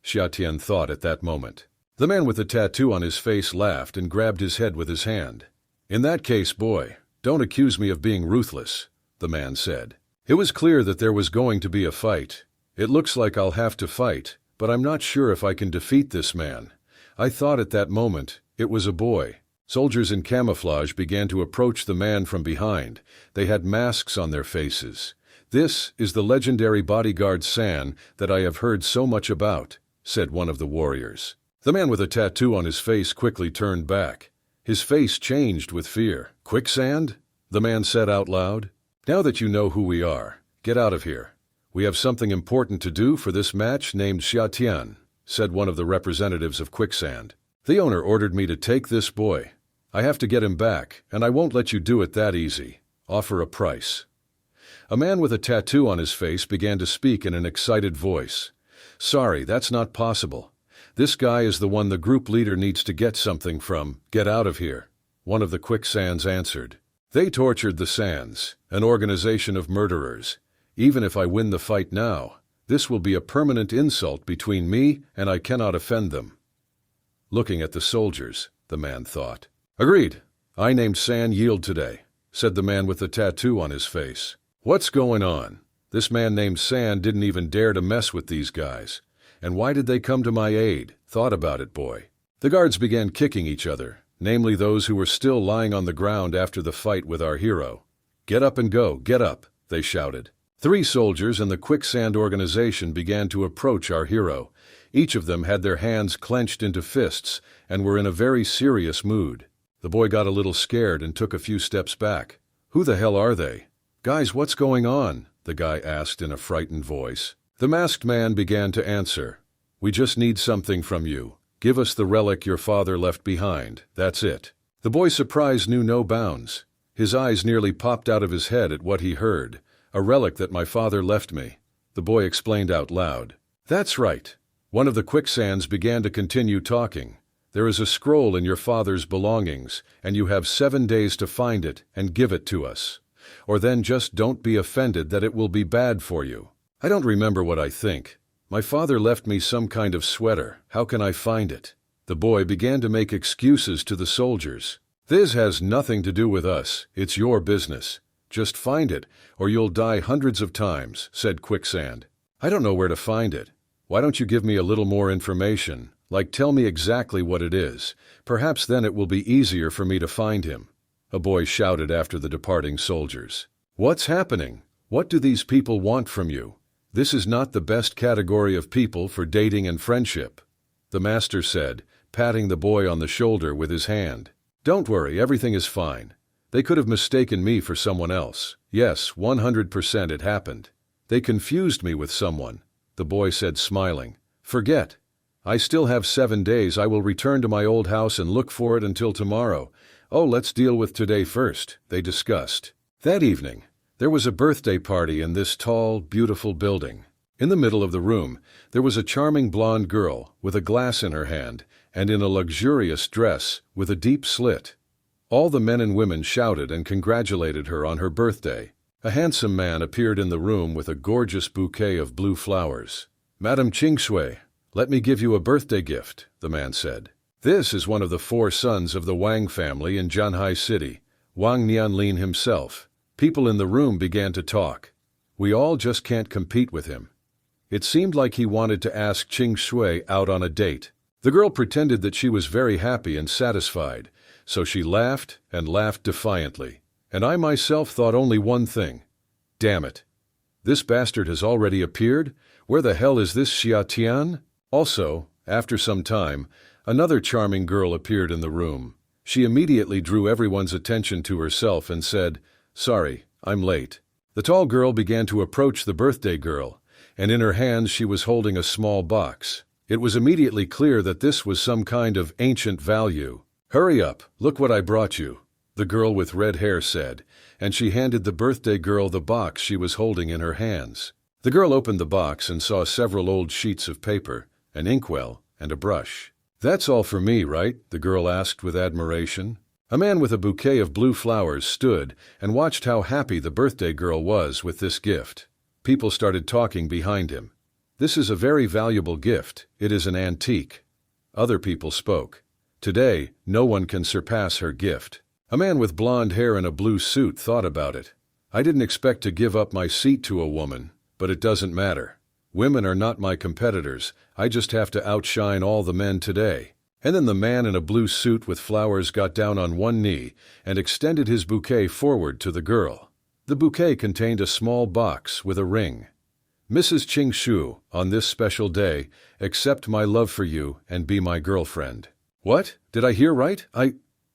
Xiatian thought at that moment. The man with the tattoo on his face laughed and grabbed his head with his hand. "In that case, boy, don't accuse me of being ruthless," the man said. It was clear that there was going to be a fight. "It looks like I'll have to fight, but I'm not sure if I can defeat this man." I thought at that moment it was a boy. Soldiers in camouflage began to approach the man from behind. They had masks on their faces. "This is the legendary bodyguard San that I have heard so much about," said one of the warriors. The man with a tattoo on his face quickly turned back. His face changed with fear. "Quicksand?" the man said out loud. "Now that you know who we are, get out of here. We have something important to do for this match named Xiatian," said one of the representatives of Quicksand. "The owner ordered me to take this boy. I have to get him back, and I won't let you do it that easy. Offer a price." A man with a tattoo on his face began to speak in an excited voice. "Sorry, that's not possible. This guy is the one the group leader needs to get something from. Get out of here," one of the Quicksands answered. "They tortured the Sands, an organization of murderers. Even if I win the fight now, this will be a permanent insult between me and I cannot offend them." Looking at the soldiers, the man thought. "Agreed. I named San yield today," said the man with the tattoo on his face. "What's going on? This man named San didn't even dare to mess with these guys. And why did they come to my aid? Thought about it, boy." The guards began kicking each other, namely those who were still lying on the ground after the fight with our hero. "Get up and go, get up," they shouted. 3 soldiers in the Quicksand organization began to approach our hero. Each of them had their hands clenched into fists and were in a very serious mood. The boy got a little scared and took a few steps back. "Who the hell are they?" "Guys, what's going on?" the guy asked in a frightened voice. The masked man began to answer. "We just need something from you. Give us the relic your father left behind. That's it." The boy's surprise knew no bounds. His eyes nearly popped out of his head at what he heard. "A relic that my father left me," the boy explained out loud. "That's right." One of the Quicksands began to continue talking. "There is a scroll in your father's belongings, and you have 7 days to find it and give it to us. Or then just don't be offended that it will be bad for you." "I don't remember what I think. My father left me some kind of sweater. How can I find it?" The boy began to make excuses to the soldiers. This has nothing to do with us. It's your business. Just find it, or you'll die hundreds of times, said Quicksand. I don't know where to find it. Why don't you give me a little more information? Like tell me exactly what it is. Perhaps then it will be easier for me to find him. A boy shouted after the departing soldiers. What's happening? What do these people want from you? This is not the best category of people for dating and friendship. The master said, patting the boy on the shoulder with his hand. Don't worry, everything is fine. They could have mistaken me for someone else. Yes, 100% it happened. They confused me with someone, the boy said smiling. Forget. I still have 7 days. I will return to my old house and look for it until tomorrow. Oh, let's deal with today first, they discussed. That evening, there was a birthday party in this tall, beautiful building. In the middle of the room, there was a charming blonde girl with a glass in her hand and in a luxurious dress with a deep slit. All the men and women shouted and congratulated her on her birthday. A handsome man appeared in the room with a gorgeous bouquet of blue flowers. Madam Qingshui, let me give you a birthday gift, the man said. This is one of the 4 sons of the Wang family in Zhanhai City, Wang Nianlin himself. People in the room began to talk. We all just can't compete with him. It seemed like he wanted to ask Qingshui out on a date. The girl pretended that she was very happy and satisfied, so she laughed and laughed defiantly. And I myself thought only one thing. Damn it. This bastard has already appeared? Where the hell is this Xia Tian? Also, after some time, another charming girl appeared in the room. She immediately drew everyone's attention to herself and said, Sorry, I'm late. The tall girl began to approach the birthday girl, and in her hands she was holding a small box. It was immediately clear that this was some kind of ancient value. Hurry up, look what I brought you, the girl with red hair said, and she handed the birthday girl the box she was holding in her hands. The girl opened the box and saw several old sheets of paper, an inkwell, and a brush. That's all for me, right? The girl asked with admiration. A man with a bouquet of blue flowers stood and watched how happy the birthday girl was with this gift. People started talking behind him. This is a very valuable gift. It is an antique. Other people spoke. Today, no one can surpass her gift. A man with blonde hair and a blue suit thought about it. I didn't expect to give up my seat to a woman, but it doesn't matter. Women are not my competitors. I just have to outshine all the men today. And then the man in a blue suit with flowers got down on one knee and extended his bouquet forward to the girl. The bouquet contained a small box with a ring. Mrs. Qingshu, on this special day, accept my love for you and be my girlfriend. What? Did I hear right?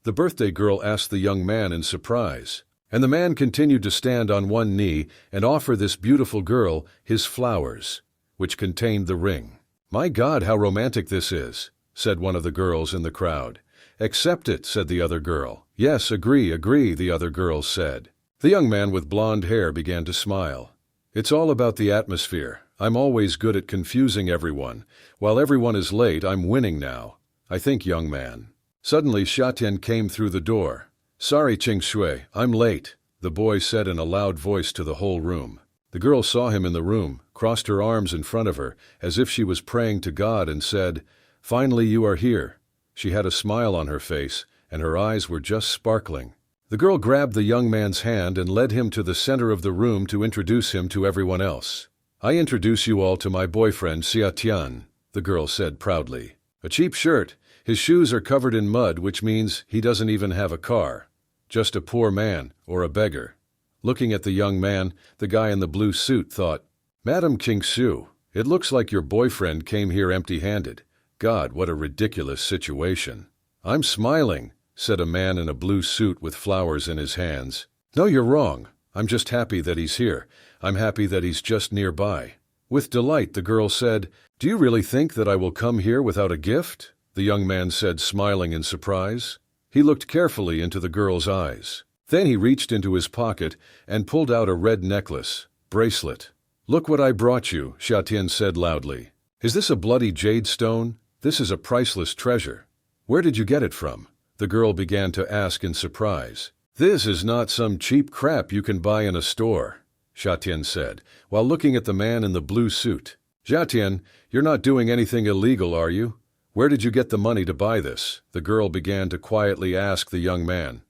The birthday girl asked the young man in surprise. And the man continued to stand on one knee and offer this beautiful girl his flowers, which contained the ring. My God, how romantic this is, said one of the girls in the crowd. Accept it, said the other girl. Yes, agree, the other girls said. The young man with blonde hair began to smile. It's all about the atmosphere. I'm always good at confusing everyone. While everyone is late, I'm winning now. I think, young man. Suddenly, Xiatian came through the door. Sorry, Qingshui, I'm late, the boy said in a loud voice to the whole room. The girl saw him in the room, crossed her arms in front of her, as if she was praying to God, and said, Finally you are here. She had a smile on her face, and her eyes were just sparkling. The girl grabbed the young man's hand and led him to the center of the room to introduce him to everyone else. I introduce you all to my boyfriend, Xia Tian, the girl said proudly. A cheap shirt. His shoes are covered in mud, which means he doesn't even have a car. Just a poor man, or a beggar. Looking at the young man, the guy in the blue suit thought, Madam Qingshu, it looks like your boyfriend came here empty-handed. God, what a ridiculous situation. I'm smiling, said a man in a blue suit with flowers in his hands. No, you're wrong. I'm just happy that he's here. I'm happy that he's just nearby. With delight, the girl said, Do you really think that I will come here without a gift? The young man said, smiling in surprise. He looked carefully into the girl's eyes. Then he reached into his pocket and pulled out a red necklace, bracelet. Look what I brought you, Xiatian said loudly. Is this a bloody jade stone? This is a priceless treasure. Where did you get it from? The girl began to ask in surprise. This is not some cheap crap you can buy in a store, Xiatian said, while looking at the man in the blue suit. Xiatian, you're not doing anything illegal, are you? Where did you get the money to buy this? The girl began to quietly ask the young man.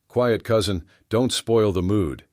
Quiet, cousin, don't spoil the mood.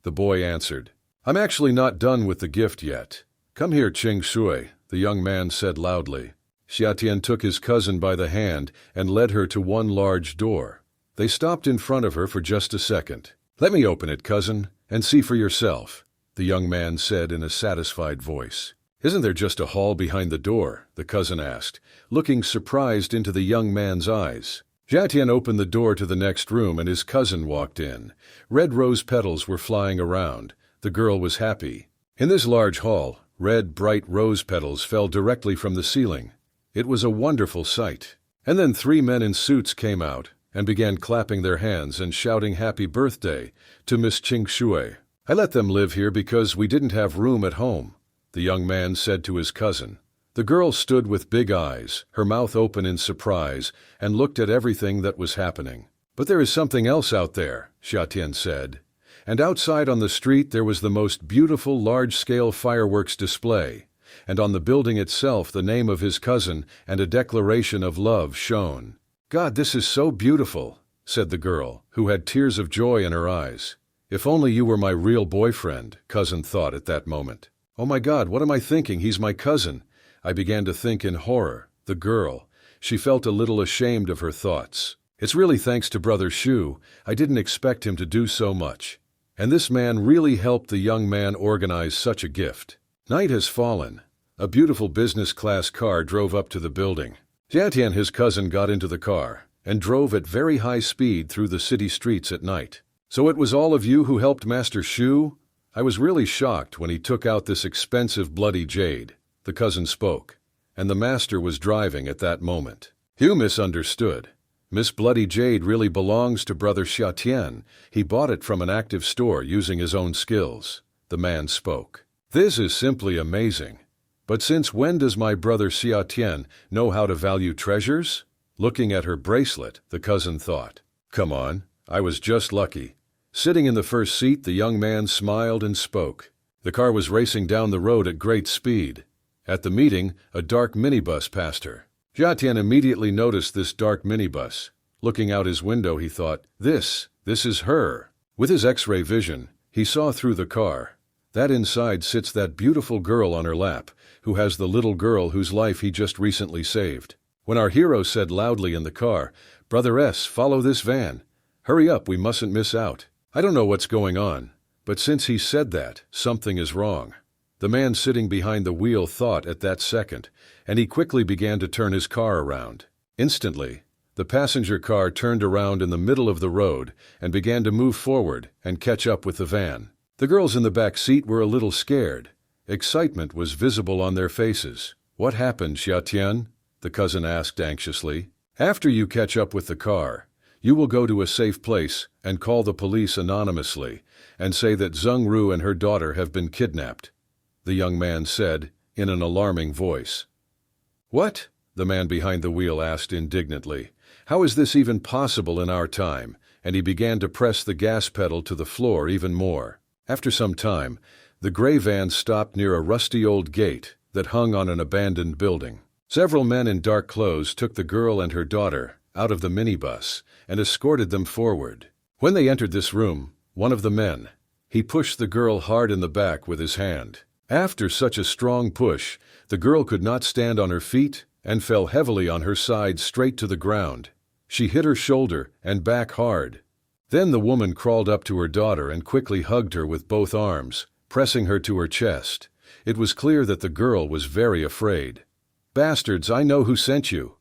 The boy answered. I'm actually not done with the gift yet. Come here, Ching Shui, the young man said loudly. Xiatian took his cousin by the hand and led her to one large door. They stopped in front of her for just a second. Let me open it, cousin, and see for yourself, the young man said in a satisfied voice. Isn't there just a hall behind the door? The cousin asked, looking surprised into the young man's eyes. Xiatian opened the door to the next room and his cousin walked in. Red rose petals were flying around. The girl was happy. In this large hall, red, bright rose petals fell directly from the ceiling. It was a wonderful sight. And then 3 men in suits came out and began clapping their hands and shouting happy birthday to Miss Ching Shui. I let them live here because we didn't have room at home, the young man said to his cousin. The girl stood with big eyes, her mouth open in surprise, and looked at everything that was happening. But there is something else out there, Xiatian said. And outside on the street there was the most beautiful large-scale fireworks display, and on the building itself the name of his cousin and a declaration of love shone. God, this is so beautiful, said the girl, who had tears of joy in her eyes. If only you were my real boyfriend, cousin thought at that moment. Oh my God, what am I thinking? He's my cousin. I began to think in horror. The girl, she felt a little ashamed of her thoughts. It's really thanks to Brother Shu. I didn't expect him to do so much. And this man really helped the young man organize such a gift. Night has fallen. A beautiful business-class car drove up to the building. Xiatian, his cousin, got into the car and drove at very high speed through the city streets at night. So it was all of you who helped Master Shu? I was really shocked when he took out this expensive bloody jade. The cousin spoke, and the master was driving at that moment. You misunderstood. Miss Bloody Jade really belongs to Brother Xiatian. He bought it from an active store using his own skills. The man spoke. This is simply amazing. But since when does my brother Xiatian know how to value treasures? Looking at her bracelet, the cousin thought. Come on, I was just lucky. Sitting in the first seat, the young man smiled and spoke. The car was racing down the road at great speed. At the meeting, a dark minibus passed her. Xiatian immediately noticed this dark minibus. Looking out his window, he thought, This is her. With his X-ray vision, he saw through the car. That inside sits that beautiful girl on her lap, who has the little girl whose life he just recently saved. When our hero said loudly in the car, Brother S, follow this van. Hurry up, we mustn't miss out. I don't know what's going on, but since he said that, something is wrong. The man sitting behind the wheel thought at that second, and he quickly began to turn his car around. Instantly, the passenger car turned around in the middle of the road and began to move forward and catch up with the van. The girls in the back seat were a little scared. Excitement was visible on their faces. What happened, Xiatian? The cousin asked anxiously. After you catch up with the car, you will go to a safe place and call the police anonymously and say that Zheng Ru and her daughter have been kidnapped, the young man said in an alarming voice. What? The man behind the wheel asked indignantly. How is this even possible in our time? And he began to press the gas pedal to the floor even more. After some time, the gray van stopped near a rusty old gate that hung on an abandoned building. Several men in dark clothes took the girl and her daughter out of the minibus and escorted them forward. When they entered this room, one of the men, he pushed the girl hard in the back with his hand. After such a strong push, the girl could not stand on her feet and fell heavily on her side straight to the ground. She hit her shoulder and back hard. Then the woman crawled up to her daughter and quickly hugged her with both arms, pressing her to her chest. It was clear that the girl was very afraid. Bastards, I know who sent you.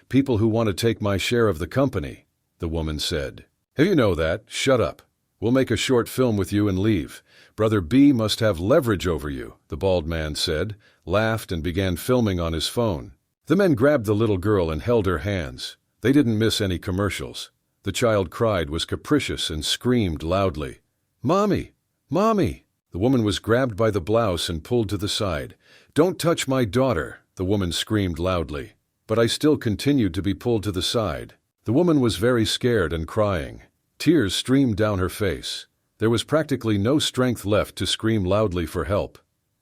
People who want to take my share of the company, the woman said. If you know that, shut up. We'll make a short film with you and leave. Brother B must have leverage over you, the bald man said, laughed and began filming on his phone. The men grabbed the little girl and held her hands. They didn't miss any commercials. The child cried, was capricious, and screamed loudly. Mommy! Mommy! The woman was grabbed by the blouse and pulled to the side. Don't touch my daughter, the woman screamed loudly. But I still continued to be pulled to the side. The woman was very scared and crying. Tears streamed down her face. There was practically no strength left to scream loudly for help.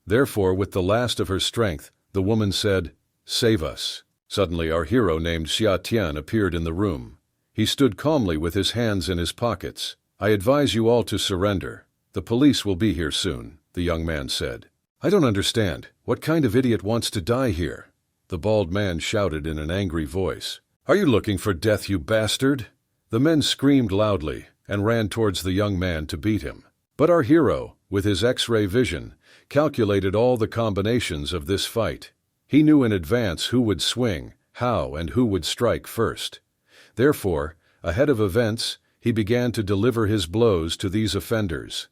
Therefore, with the last of her strength, the woman said, Save us. Suddenly our hero named Xia Tian appeared in the room. He stood calmly with his hands in his pockets. "I advise you all to surrender. The police will be here soon," the young man said. "I don't understand. What kind of idiot wants to die here?" the bald man shouted in an angry voice. "Are you looking for death, you bastard?" The men screamed loudly and ran towards the young man to beat him. But our hero, with his X-ray vision, calculated all the combinations of this fight. He knew in advance who would swing, how, and who would strike first. Therefore, ahead of events, he began to deliver his blows to these offenders.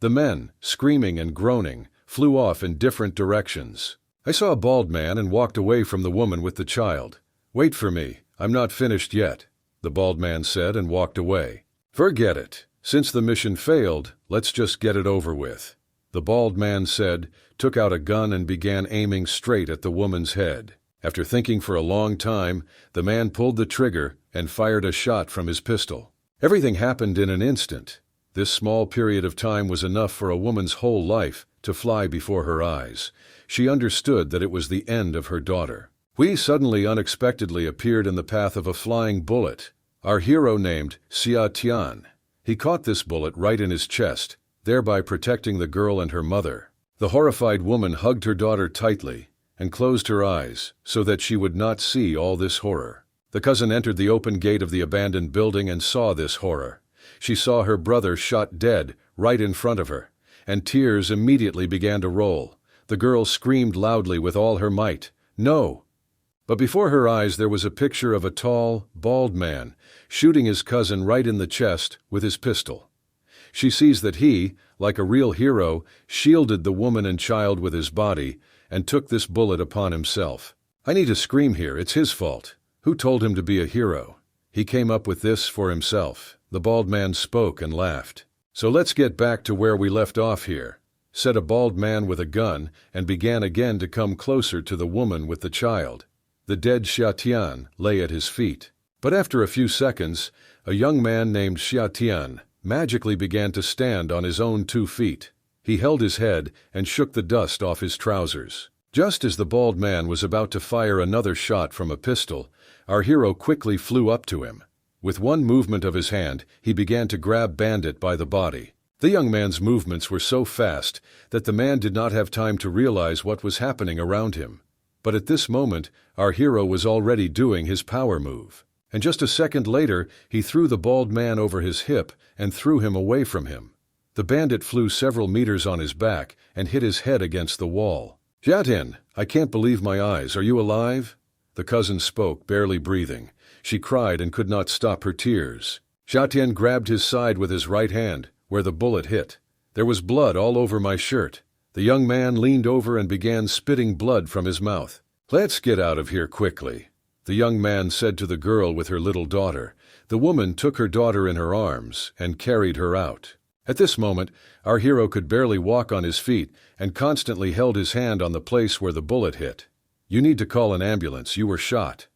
The men, screaming and groaning, flew off in different directions. I saw a bald man and walked away from the woman with the child. "Wait for me, I'm not finished yet," the bald man said and walked away. "Forget it. Since the mission failed, let's just get it over with," the bald man said, took out a gun and began aiming straight at the woman's head. After thinking for a long time, the man pulled the trigger and fired a shot from his pistol. Everything happened in an instant. This small period of time was enough for a woman's whole life to fly before her eyes. She understood that it was the end of her daughter. We suddenly unexpectedly appeared in the path of a flying bullet. Our hero named Xia Tian. He caught this bullet right in his chest, thereby protecting the girl and her mother. The horrified woman hugged her daughter tightly and closed her eyes so that she would not see all this horror. The cousin entered the open gate of the abandoned building and saw this horror. She saw her brother shot dead right in front of her, and tears immediately began to roll. The girl screamed loudly with all her might, "No!" But before her eyes there was a picture of a tall, bald man shooting his cousin right in the chest with his pistol. She sees that he, like a real hero, shielded the woman and child with his body and took this bullet upon himself. "I need to scream here, it's his fault. Who told him to be a hero? He came up with this for himself." The bald man spoke and laughed. "So let's get back to where we left off here," said a bald man with a gun and began again to come closer to the woman with the child. The dead Xia Tian lay at his feet. But after a few seconds, a young man named Xia Tian magically began to stand on his own 2 feet. He held his head and shook the dust off his trousers. Just as the bald man was about to fire another shot from a pistol, our hero quickly flew up to him. With one movement of his hand, he began to grab Bandit by the body. The young man's movements were so fast that the man did not have time to realize what was happening around him. But at this moment, our hero was already doing his power move. And just a second later, he threw the bald man over his hip and threw him away from him. The bandit flew several meters on his back and hit his head against the wall. "Jiatin, I can't believe my eyes. Are you alive?" The cousin spoke, barely breathing. She cried and could not stop her tears. Jiatin grabbed his side with his right hand, where the bullet hit. "There was blood all over my shirt." The young man leaned over and began spitting blood from his mouth. "Let's get out of here quickly," the young man said to the girl with her little daughter. The woman took her daughter in her arms and carried her out. At this moment, our hero could barely walk on his feet and constantly held his hand on the place where the bullet hit. "You need to call an ambulance. You were shot."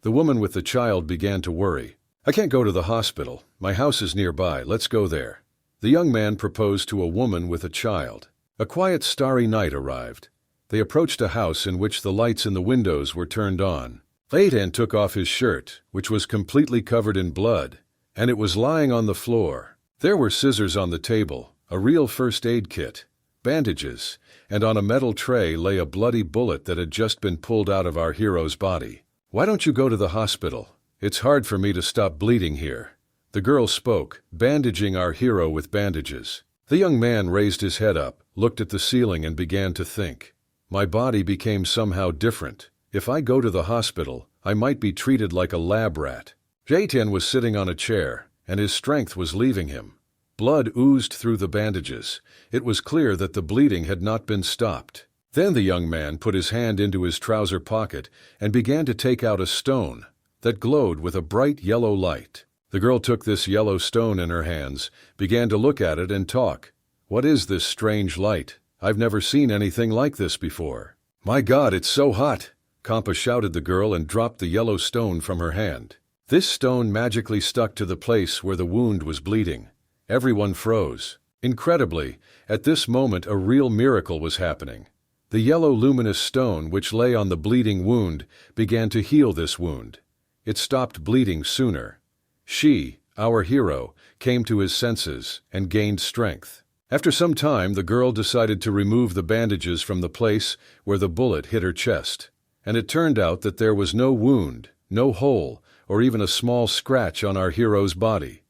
The woman with the child began to worry. "I can't go to the hospital. My house is nearby. Let's go there." The young man proposed to a woman with a child. A quiet, starry night arrived. They approached a house in which the lights in the windows were turned on. Leighton took off his shirt, which was completely covered in blood, and it was lying on the floor. There were scissors on the table, a real first aid kit, bandages, and on a metal tray lay a bloody bullet that had just been pulled out of our hero's body. "Why don't you go to the hospital? It's hard for me to stop bleeding here," the girl spoke, bandaging our hero with bandages. The young man raised his head up, looked at the ceiling and began to think. "My body became somehow different. If I go to the hospital, I might be treated like a lab rat." Jayten was sitting on a chair, and his strength was leaving him. Blood oozed through the bandages. It was clear that the bleeding had not been stopped. Then the young man put his hand into his trouser pocket and began to take out a stone that glowed with a bright yellow light. The girl took this yellow stone in her hands, began to look at it and talk. "What is this strange light? I've never seen anything like this before." "My God, it's so hot!" Kampa shouted the girl and dropped the yellow stone from her hand. This stone magically stuck to the place where the wound was bleeding. Everyone froze. Incredibly, at this moment a real miracle was happening. The yellow luminous stone which lay on the bleeding wound began to heal this wound. It stopped bleeding sooner. She, our hero, came to his senses and gained strength. After some time, the girl decided to remove the bandages from the place where the bullet hit her chest. And it turned out that there was no wound, no hole, or even a small scratch on our hero's body.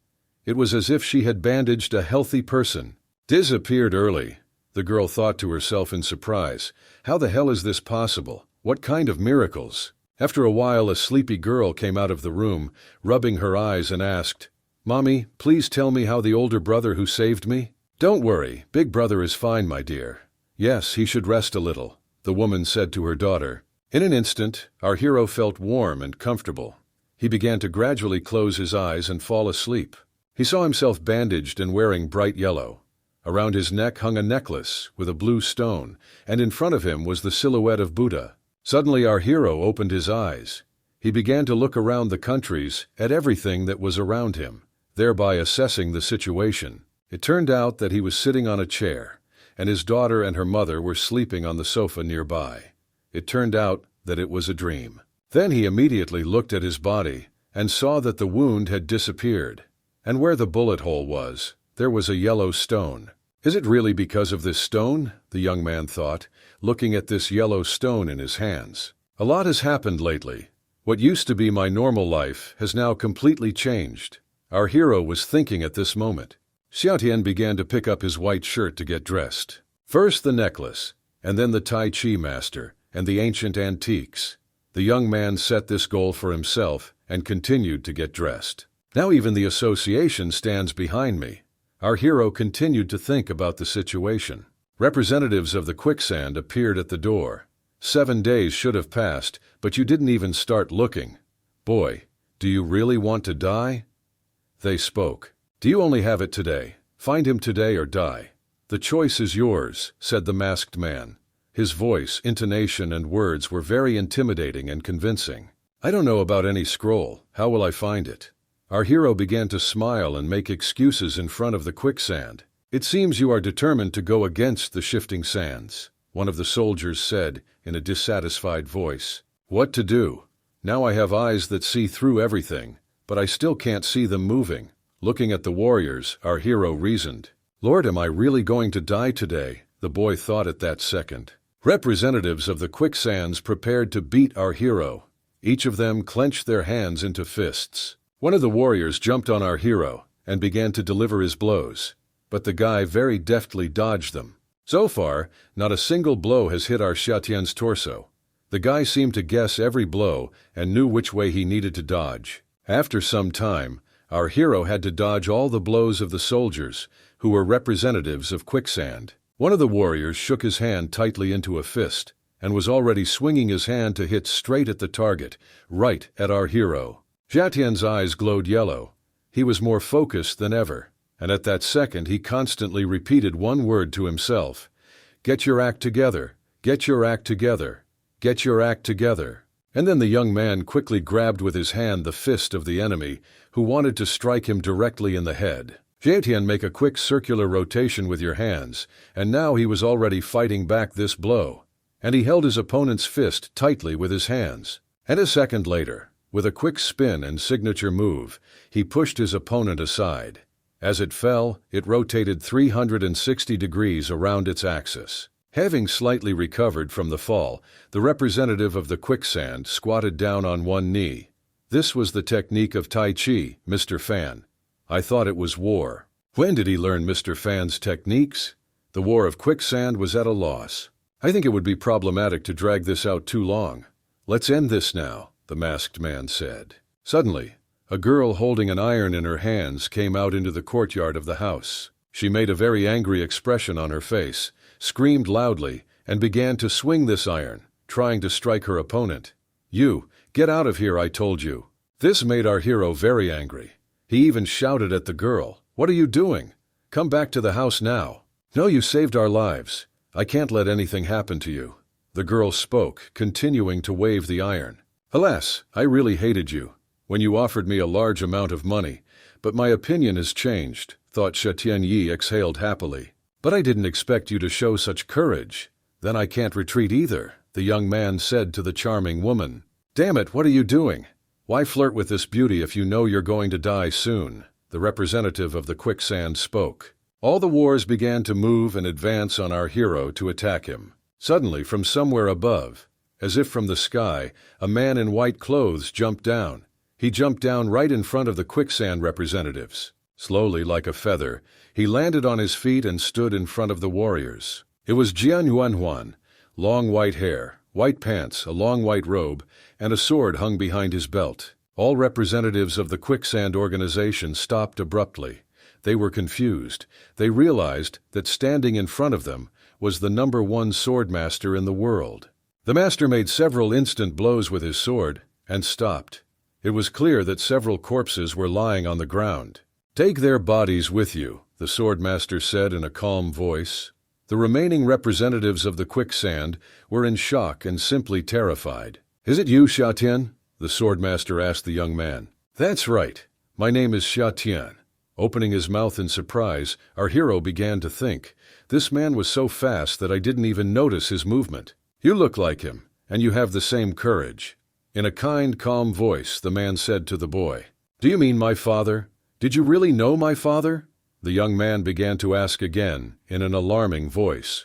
It was as if she had bandaged a healthy person. Disappeared early, the girl thought to herself in surprise. How the hell is this possible? What kind of miracles? After a while, a sleepy girl came out of the room, rubbing her eyes, and asked, "Mommy, please tell me how the older brother who saved me?" "Don't worry, big brother is fine, my dear." "Yes, he should rest a little," the woman said to her daughter. In an instant, our hero felt warm and comfortable. He began to gradually close his eyes and fall asleep. He saw himself bandaged and wearing bright yellow. Around his neck hung a necklace with a blue stone, and in front of him was the silhouette of Buddha. Suddenly our hero opened his eyes. He began to look around the countries at everything that was around him, thereby assessing the situation. It turned out that he was sitting on a chair, and his daughter and her mother were sleeping on the sofa nearby. It turned out that it was a dream. Then he immediately looked at his body and saw that the wound had disappeared, and where the bullet hole was, there was a yellow stone. Is it really because of this stone? The young man thought, looking at this yellow stone in his hands. A lot has happened lately. What used to be my normal life has now completely changed. Our hero was thinking at this moment. Xiaotian began to pick up his white shirt to get dressed. First the necklace, and then the Tai Chi master, and the ancient antiques. The young man set this goal for himself and continued to get dressed. Now even the association stands behind me. Our hero continued to think about the situation. Representatives of the quicksand appeared at the door. 7 days should have passed, but you didn't even start looking. Boy, do you really want to die? They spoke. Do you only have it today? Find him today or die. The choice is yours, said the masked man. His voice, intonation, and words were very intimidating and convincing. I don't know about any scroll. How will I find it? Our hero began to smile and make excuses in front of the quicksand. It seems you are determined to go against the shifting sands, one of the soldiers said in a dissatisfied voice. What to do? Now I have eyes that see through everything, but I still can't see them moving. Looking at the warriors, our hero reasoned. Lord, am I really going to die today? The boy thought at that second. Representatives of the quicksands prepared to beat our hero. Each of them clenched their hands into fists. One of the warriors jumped on our hero and began to deliver his blows, but the guy very deftly dodged them. So far, not a single blow has hit our Xiaotian's torso. The guy seemed to guess every blow and knew which way he needed to dodge. After some time, our hero had to dodge all the blows of the soldiers, who were representatives of quicksand. One of the warriors shook his hand tightly into a fist and was already swinging his hand to hit straight at the target, right at our hero. Xiaotian's eyes glowed yellow. He was more focused than ever, and at that second he constantly repeated one word to himself. Get your act together, get your act together, get your act together. And then the young man quickly grabbed with his hand the fist of the enemy, who wanted to strike him directly in the head. Xiaotian, make a quick circular rotation with your hands, and now he was already fighting back this blow. And he held his opponent's fist tightly with his hands. And a second later, with a quick spin and signature move, he pushed his opponent aside. As it fell, it rotated 360 degrees around its axis. Having slightly recovered from the fall, the representative of the quicksand squatted down on one knee. This was the technique of Tai Chi, Mr. Fan. I thought it was war. When did he learn Mr. Fan's techniques? The war of quicksand was at a loss. I think it would be problematic to drag this out too long. Let's end this now, the masked man said. Suddenly, a girl holding an iron in her hands came out into the courtyard of the house. She made a very angry expression on her face, screamed loudly, and began to swing this iron, trying to strike her opponent. You, get out of here, I told you. This made our hero very angry. He even shouted at the girl, What are you doing? Come back to the house now. No, you saved our lives. I can't let anything happen to you. The girl spoke, continuing to wave the iron. Alas, I really hated you when you offered me a large amount of money, but my opinion has changed, thought Xiaotian Yi exhaled happily. But I didn't expect you to show such courage. Then I can't retreat either, the young man said to the charming woman. Damn it, what are you doing? Why flirt with this beauty if you know you're going to die soon? The representative of the quicksand spoke. All the wars began to move and advance on our hero to attack him. Suddenly, from somewhere above, as if from the sky, a man in white clothes jumped down. He jumped down right in front of the quicksand representatives. Slowly, like a feather, he landed on his feet and stood in front of the warriors. It was Jian Yuanhuan. Long white hair, white pants, a long white robe, and a sword hung behind his belt. All representatives of the quicksand organization stopped abruptly. They were confused. They realized that standing in front of them was the #1 swordmaster in the world. The master made several instant blows with his sword and stopped. It was clear that several corpses were lying on the ground. Take their bodies with you, the swordmaster said in a calm voice. The remaining representatives of the quicksand were in shock and simply terrified. Is it you, Xia Tian? The swordmaster asked the young man. That's right. My name is Xia Tian. Opening his mouth in surprise, our hero began to think. This man was so fast that I didn't even notice his movement. You look like him, and you have the same courage. In a kind, calm voice, the man said to the boy. Do you mean my father? Did you really know my father? The young man began to ask again, in an alarming voice.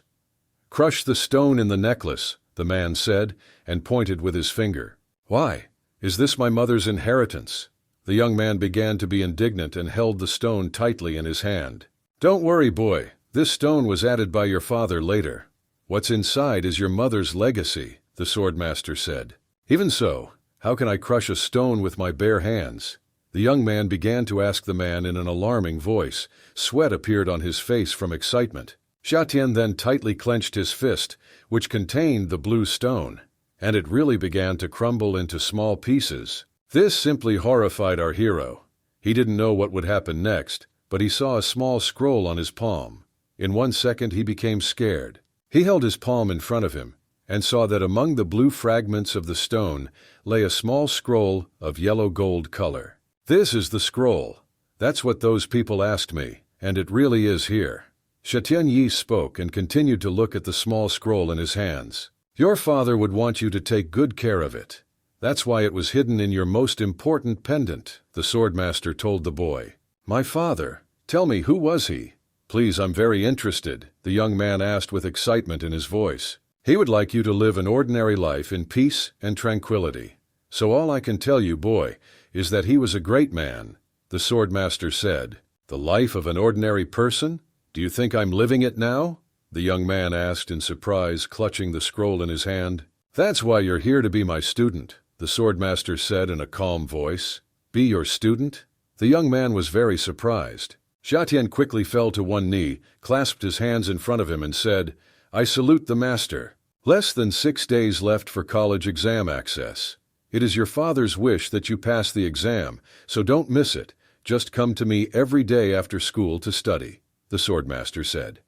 Crush the stone in the necklace, the man said, and pointed with his finger. Why? Is this my mother's inheritance? The young man began to be indignant and held the stone tightly in his hand. Don't worry, boy. This stone was added by your father later. What's inside is your mother's legacy, the swordmaster said. Even so, how can I crush a stone with my bare hands? The young man began to ask the man in an alarming voice. Sweat appeared on his face from excitement. Xia Tian then tightly clenched his fist, which contained the blue stone, and it really began to crumble into small pieces. This simply horrified our hero. He didn't know what would happen next, but he saw a small scroll on his palm. In 1 second he became scared. He held his palm in front of him and saw that among the blue fragments of the stone lay a small scroll of yellow gold color. This is the scroll. That's what those people asked me, and it really is here. Xia Tianyi spoke and continued to look at the small scroll in his hands. Your father would want you to take good care of it. That's why it was hidden in your most important pendant, the swordmaster told the boy. My father? Tell me, who was he? Please, I'm very interested, the young man asked with excitement in his voice. He would like you to live an ordinary life in peace and tranquility. So all I can tell you, boy, is that he was a great man, the swordmaster said. The life of an ordinary person? Do you think I'm living it now? The young man asked in surprise, clutching the scroll in his hand. That's why you're here to be my student, the swordmaster said in a calm voice. Be your student? The young man was very surprised. Xia Tian quickly fell to one knee, clasped his hands in front of him and said, I salute the master. Less than 6 days left for college exam access. It is your father's wish that you pass the exam, so don't miss it. Just come to me every day after school to study, the swordmaster said.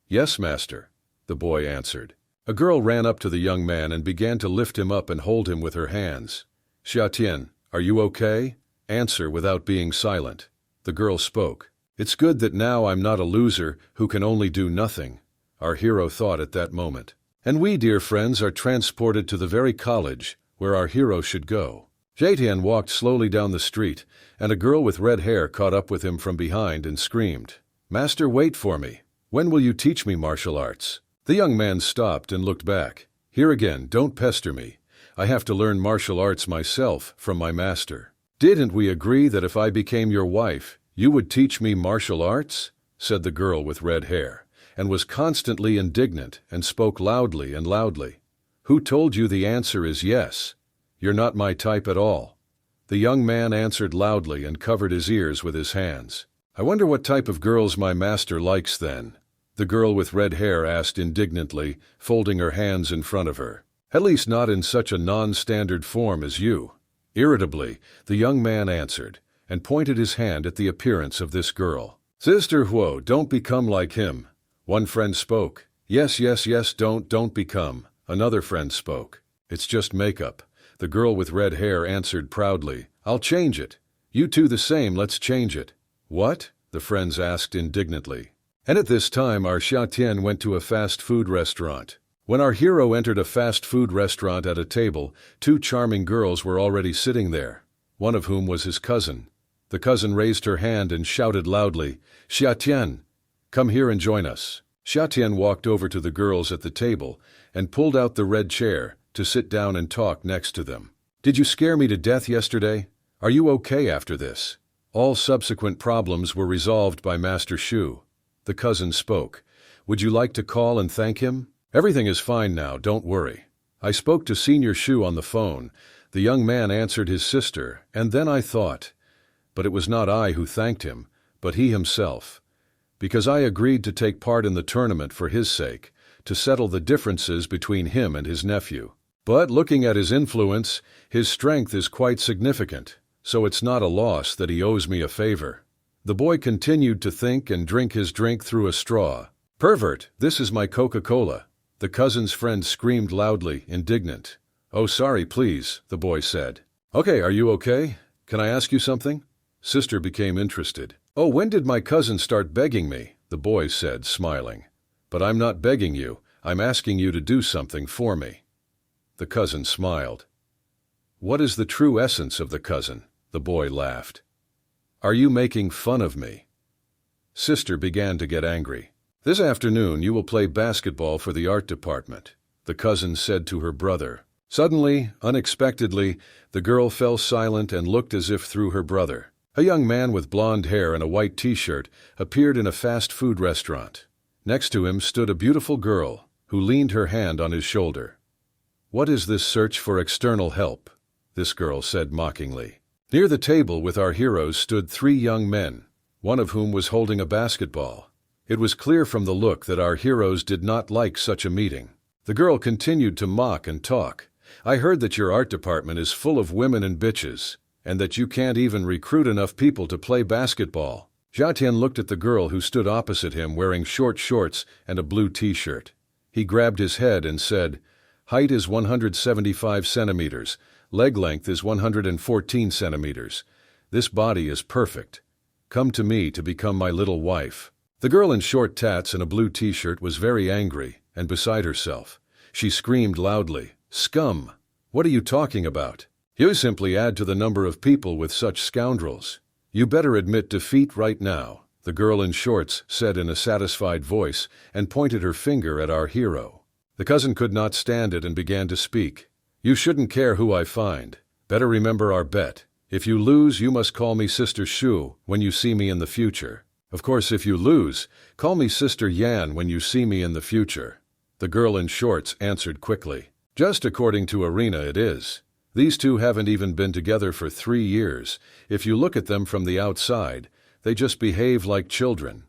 Yes, master, the boy answered. A girl ran up to the young man and began to lift him up and hold him with her hands. Xia Tian, are you okay? Answer without being silent. The girl spoke. It's good that now I'm not a loser who can only do nothing, our hero thought at that moment. And we, dear friends, are transported to the very college where our hero should go. Xia Tian walked slowly down the street, and a girl with red hair caught up with him from behind and screamed, Master, wait for me. When will you teach me martial arts? The young man stopped and looked back. Here again, don't pester me. I have to learn martial arts myself from my master. Didn't we agree that if I became your wife, you would teach me martial arts? Said the girl with red hair, and was constantly indignant and spoke loudly and loudly. Who told you the answer is yes? You're not my type at all. The young man answered loudly and covered his ears with his hands. I wonder what type of girls my master likes then. The girl with red hair asked indignantly, folding her hands in front of her. At least not in such a non-standard form as you. Irritably, the young man answered, and pointed his hand at the appearance of this girl. Sister Huo, don't become like him. One friend spoke. Yes, don't become. Another friend spoke. It's just makeup. The girl with red hair answered proudly. I'll change it. You two the same, let's change it. What? The friends asked indignantly. And at this time our Xia Tian went to a fast food restaurant. When our hero entered a fast food restaurant at a table, two charming girls were already sitting there, one of whom was his cousin. The cousin raised her hand and shouted loudly, "Xiatian, come here and join us." Xiatian walked over to the girls at the table and pulled out the red chair to sit down and talk next to them. "Did you scare me to death yesterday? Are you okay after this?" All subsequent problems were resolved by Master Shu. The cousin spoke. "Would you like to call and thank him?" "Everything is fine now, don't worry. I spoke to Senior Shu on the phone." The young man answered his sister, and then I thought, but it was not I who thanked him, but he himself, because I agreed to take part in the tournament for his sake, to settle the differences between him and his nephew. But looking at his influence, his strength is quite significant, so it's not a loss that he owes me a favor. The boy continued to think and drink his drink through a straw. "Pervert, this is my Coca-Cola." The cousin's friend screamed loudly, indignant. "Oh, sorry, please," the boy said. "Okay, are you okay? Can I ask you something?" Sister became interested. "Oh, when did my cousin start begging me?" the boy said, smiling. "But I'm not begging you. I'm asking you to do something for me." The cousin smiled. "What is the true essence of the cousin?" The boy laughed. "Are you making fun of me?" Sister began to get angry. "This afternoon you will play basketball for the art department," the cousin said to her brother. Suddenly, unexpectedly, the girl fell silent and looked as if through her brother. A young man with blonde hair and a white t-shirt appeared in a fast food restaurant. Next to him stood a beautiful girl, who leaned her hand on his shoulder. "What is this search for external help?" this girl said mockingly. Near the table with our heroes stood three young men, one of whom was holding a basketball. It was clear from the look that our heroes did not like such a meeting. The girl continued to mock and talk. "I heard that your art department is full of women and bitches, and that you can't even recruit enough people to play basketball." Xiatian looked at the girl who stood opposite him wearing short shorts and a blue t-shirt. He grabbed his head and said, "Height is 175 centimeters. Leg length is 114 centimeters. This body is perfect. Come to me to become my little wife." The girl in short tats and a blue t-shirt was very angry and beside herself. She screamed loudly, "Scum! What are you talking about? You simply add to the number of people with such scoundrels. You better admit defeat right now," the girl in shorts said in a satisfied voice and pointed her finger at our hero. The cousin could not stand it and began to speak. "You shouldn't care who I find. Better remember our bet. If you lose, you must call me Sister Shu when you see me in the future. Of course, if you lose, call me Sister Yan when you see me in the future." The girl in shorts answered quickly. "Just according to Arena it is. These two haven't even been together for 3 years. If you look at them from the outside, they just behave like children."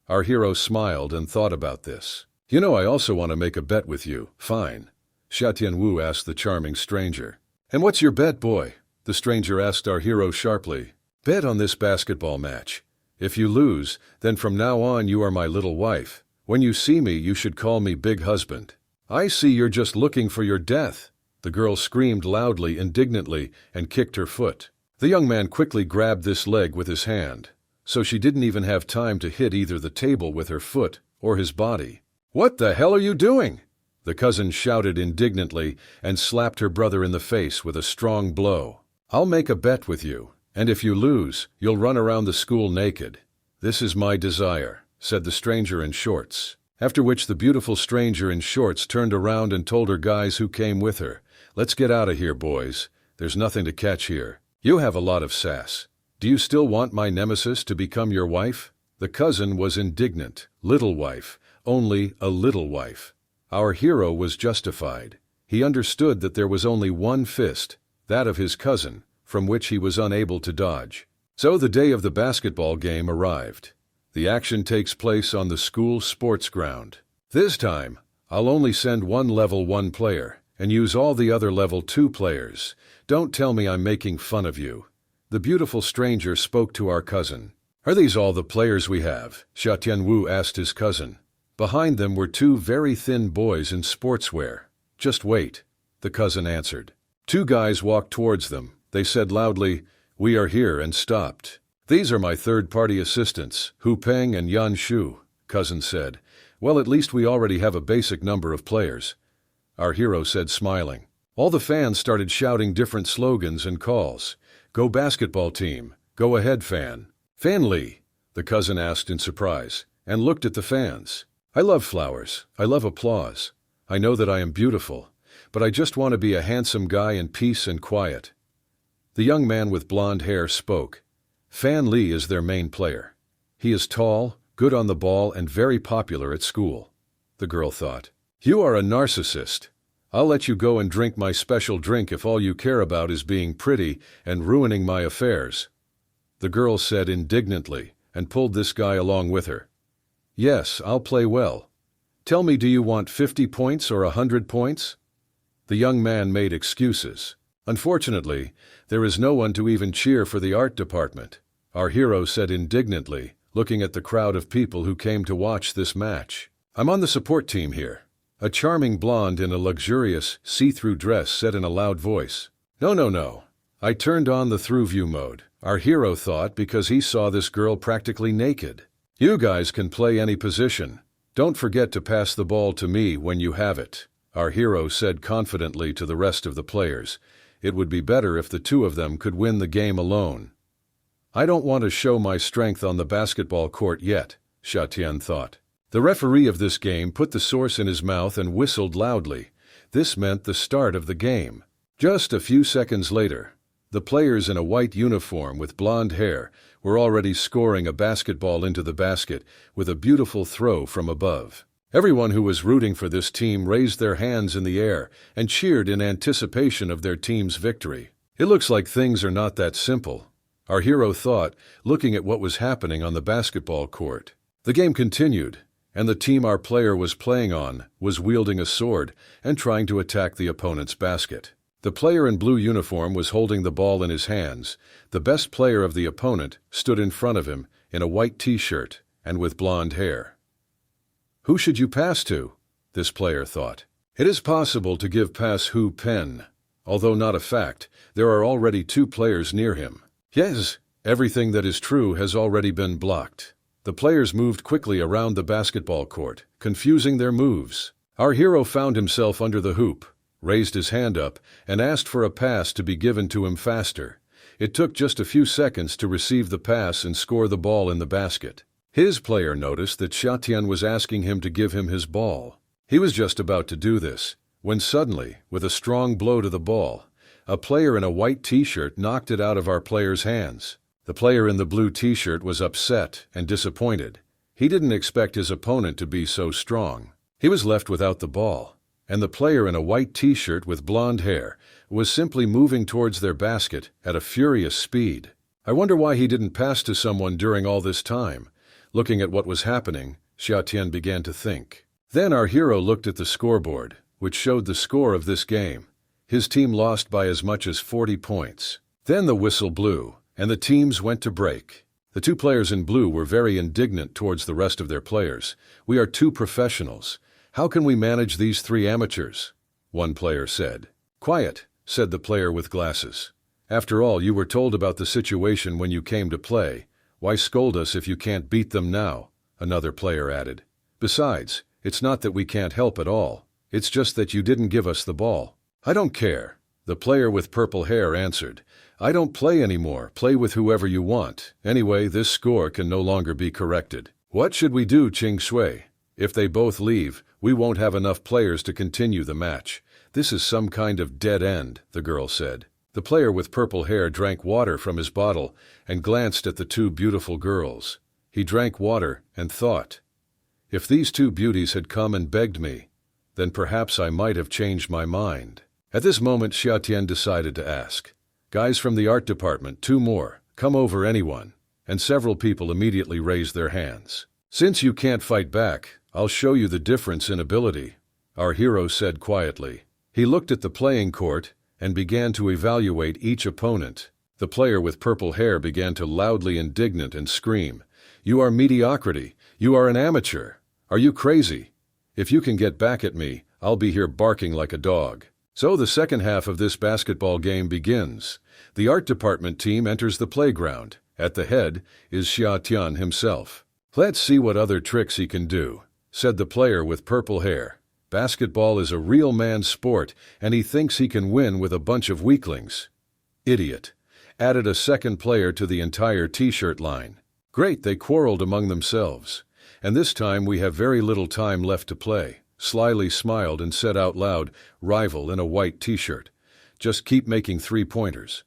Our hero smiled and thought about this. "You know, I also want to make a bet with you." "Fine," Xiatian Wu asked the charming stranger. "And what's your bet, boy?" the stranger asked our hero sharply. "Bet on this basketball match. If you lose, then from now on you are my little wife. When you see me, you should call me Big Husband." "I see you're just looking for your death." The girl screamed loudly, indignantly, and kicked her foot. The young man quickly grabbed this leg with his hand, so she didn't even have time to hit either the table with her foot or his body. "What the hell are you doing?" the cousin shouted indignantly and slapped her brother in the face with a strong blow. "I'll make a bet with you, and if you lose, you'll run around the school naked." "This is my desire," said the stranger in shorts. After which the beautiful stranger in shorts turned around and told her guys who came with her, "Let's get out of here, boys. There's nothing to catch here. You have a lot of sass. Do you still want my nemesis to become your wife?" The cousin was indignant. Little wife. Only a little wife. Our hero was justified. He understood that there was only one fist, that of his cousin, from which he was unable to dodge. So the day of the basketball game arrived. The action takes place on the school sports ground. This time, I'll only send one level 1 player and use all the other level 2 players. Don't tell me I'm making fun of you. The beautiful stranger spoke to our cousin. "Are these all the players we have?" Xiatian Wu asked his cousin. Behind them were 2 very thin boys in sportswear. "Just wait," the cousin answered. 2 guys walked towards them. They said loudly, "We are here," and stopped. "These are my third-party assistants, Hu Peng and Yan Shu," cousin said. Well, at least we already have a basic number of players, our hero said, smiling. All the fans started shouting different slogans and calls. Go basketball team, go ahead fan. Fan Lee, the cousin asked in surprise, and looked at the fans. I love flowers, I love applause. I know that I am beautiful, but I just want to be a handsome guy in peace and quiet. The young man with blonde hair spoke. Fan Lee is their main player. He is tall, good on the ball, and very popular at school. The girl thought. You are a narcissist. I'll let you go and drink my special drink if all you care about is being pretty and ruining my affairs. The girl said indignantly, and pulled this guy along with her. Yes, I'll play well. Tell me, do you want 50 points or 100 points? The young man made excuses. Unfortunately, there is no one to even cheer for the art department, our hero said indignantly, looking at the crowd of people who came to watch this match. I'm on the support team here. A charming blonde in a luxurious, see-through dress said in a loud voice. No. I turned on the through-view mode, our hero thought, because he saw this girl practically naked. You guys can play any position. Don't forget to pass the ball to me when you have it, our hero said confidently to the rest of the players. It would be better if the two of them could win the game alone. I don't want to show my strength on the basketball court yet, Xiatian thought. The referee of this game put the source in his mouth and whistled loudly. This meant the start of the game. Just a few seconds later, the players in a white uniform with blonde hair were already scoring a basketball into the basket with a beautiful throw from above. Everyone who was rooting for this team raised their hands in the air and cheered in anticipation of their team's victory. It looks like things are not that simple, our hero thought, looking at what was happening on the basketball court. The game continued, and the team our player was playing on was wielding a sword and trying to attack the opponent's basket. The player in blue uniform was holding the ball in his hands. The best player of the opponent stood in front of him in a white t-shirt and with blonde hair. Who should you pass to? This player thought. It is possible to give pass who pen. Although not a fact, there are already two players near him. Yes, everything that is true has already been blocked. The players moved quickly around the basketball court, confusing their moves. Our hero found himself under the hoop, raised his hand up, and asked for a pass to be given to him faster. It took just a few seconds to receive the pass and score the ball in the basket. His player noticed that Xiatian was asking him to give him his ball. He was just about to do this, when suddenly, with a strong blow to the ball, a player in a white t-shirt knocked it out of our player's hands. The player in the blue t-shirt was upset and disappointed. He didn't expect his opponent to be so strong. He was left without the ball, and the player in a white t-shirt with blonde hair was simply moving towards their basket at a furious speed. I wonder why he didn't pass to someone during all this time. Looking at what was happening, Xiatian began to think. Then our hero looked at the scoreboard, which showed the score of this game. His team lost by as much as 40 points. Then the whistle blew, and the teams went to break. The two players in blue were very indignant towards the rest of their players. We are two professionals. How can we manage these three amateurs? One player said. Quiet, said the player with glasses. After all, you were told about the situation when you came to play. Why scold us if you can't beat them now? Another player added. Besides, it's not that we can't help at all. It's just that you didn't give us the ball. I don't care, the player with purple hair answered. I don't play anymore. Play with whoever you want. Anyway, this score can no longer be corrected. What should we do, Ching Shui? If they both leave, we won't have enough players to continue the match. This is some kind of dead end, the girl said. The player with purple hair drank water from his bottle and glanced at the two beautiful girls. He drank water and thought, if these two beauties had come and begged me, then perhaps I might have changed my mind. At this moment, Xiatian decided to ask, guys from the art department, two more, come over, anyone? And several people immediately raised their hands. Since you can't fight back, I'll show you the difference in ability, our hero said quietly. He looked at the playing court and began to evaluate each opponent. The player with purple hair began to loudly indignant and scream, you are mediocrity, you are an amateur. Are you crazy? If you can get back at me, I'll be here barking like a dog. So the second half of this basketball game begins. The art department team enters the playground. At the head is Xiatian himself. Let's see what other tricks he can do, said the player with purple hair. Basketball is a real man's sport, and he thinks he can win with a bunch of weaklings. Idiot, added a second player to the entire t-shirt line. Great, they quarreled among themselves. And this time we have very little time left to play. Slyly smiled and said out loud, rival in a white t-shirt. Just keep making three-pointers.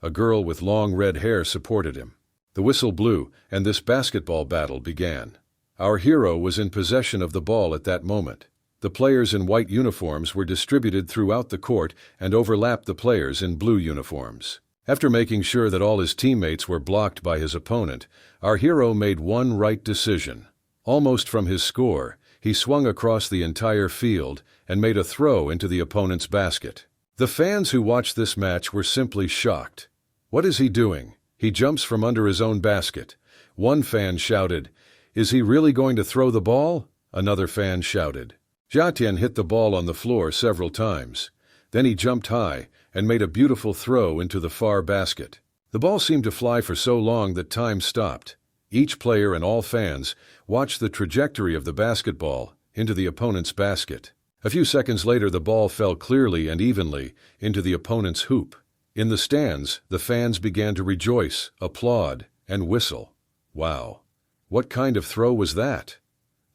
A girl with long red hair supported him. The whistle blew, and this basketball battle began. Our hero was in possession of the ball at that moment. The players in white uniforms were distributed throughout the court and overlapped the players in blue uniforms. After making sure that all his teammates were blocked by his opponent, our hero made one right decision. Almost from his score, he swung across the entire field and made a throw into the opponent's basket. The fans who watched this match were simply shocked. What is he doing? He jumps from under his own basket. One fan shouted, "Is he really going to throw the ball?" Another fan shouted. Xiatian hit the ball on the floor several times. Then he jumped high and made a beautiful throw into the far basket. The ball seemed to fly for so long that time stopped. Each player and all fans watched the trajectory of the basketball into the opponent's basket. A few seconds later, the ball fell clearly and evenly into the opponent's hoop. In the stands, the fans began to rejoice, applaud, and whistle. Wow! What kind of throw was that?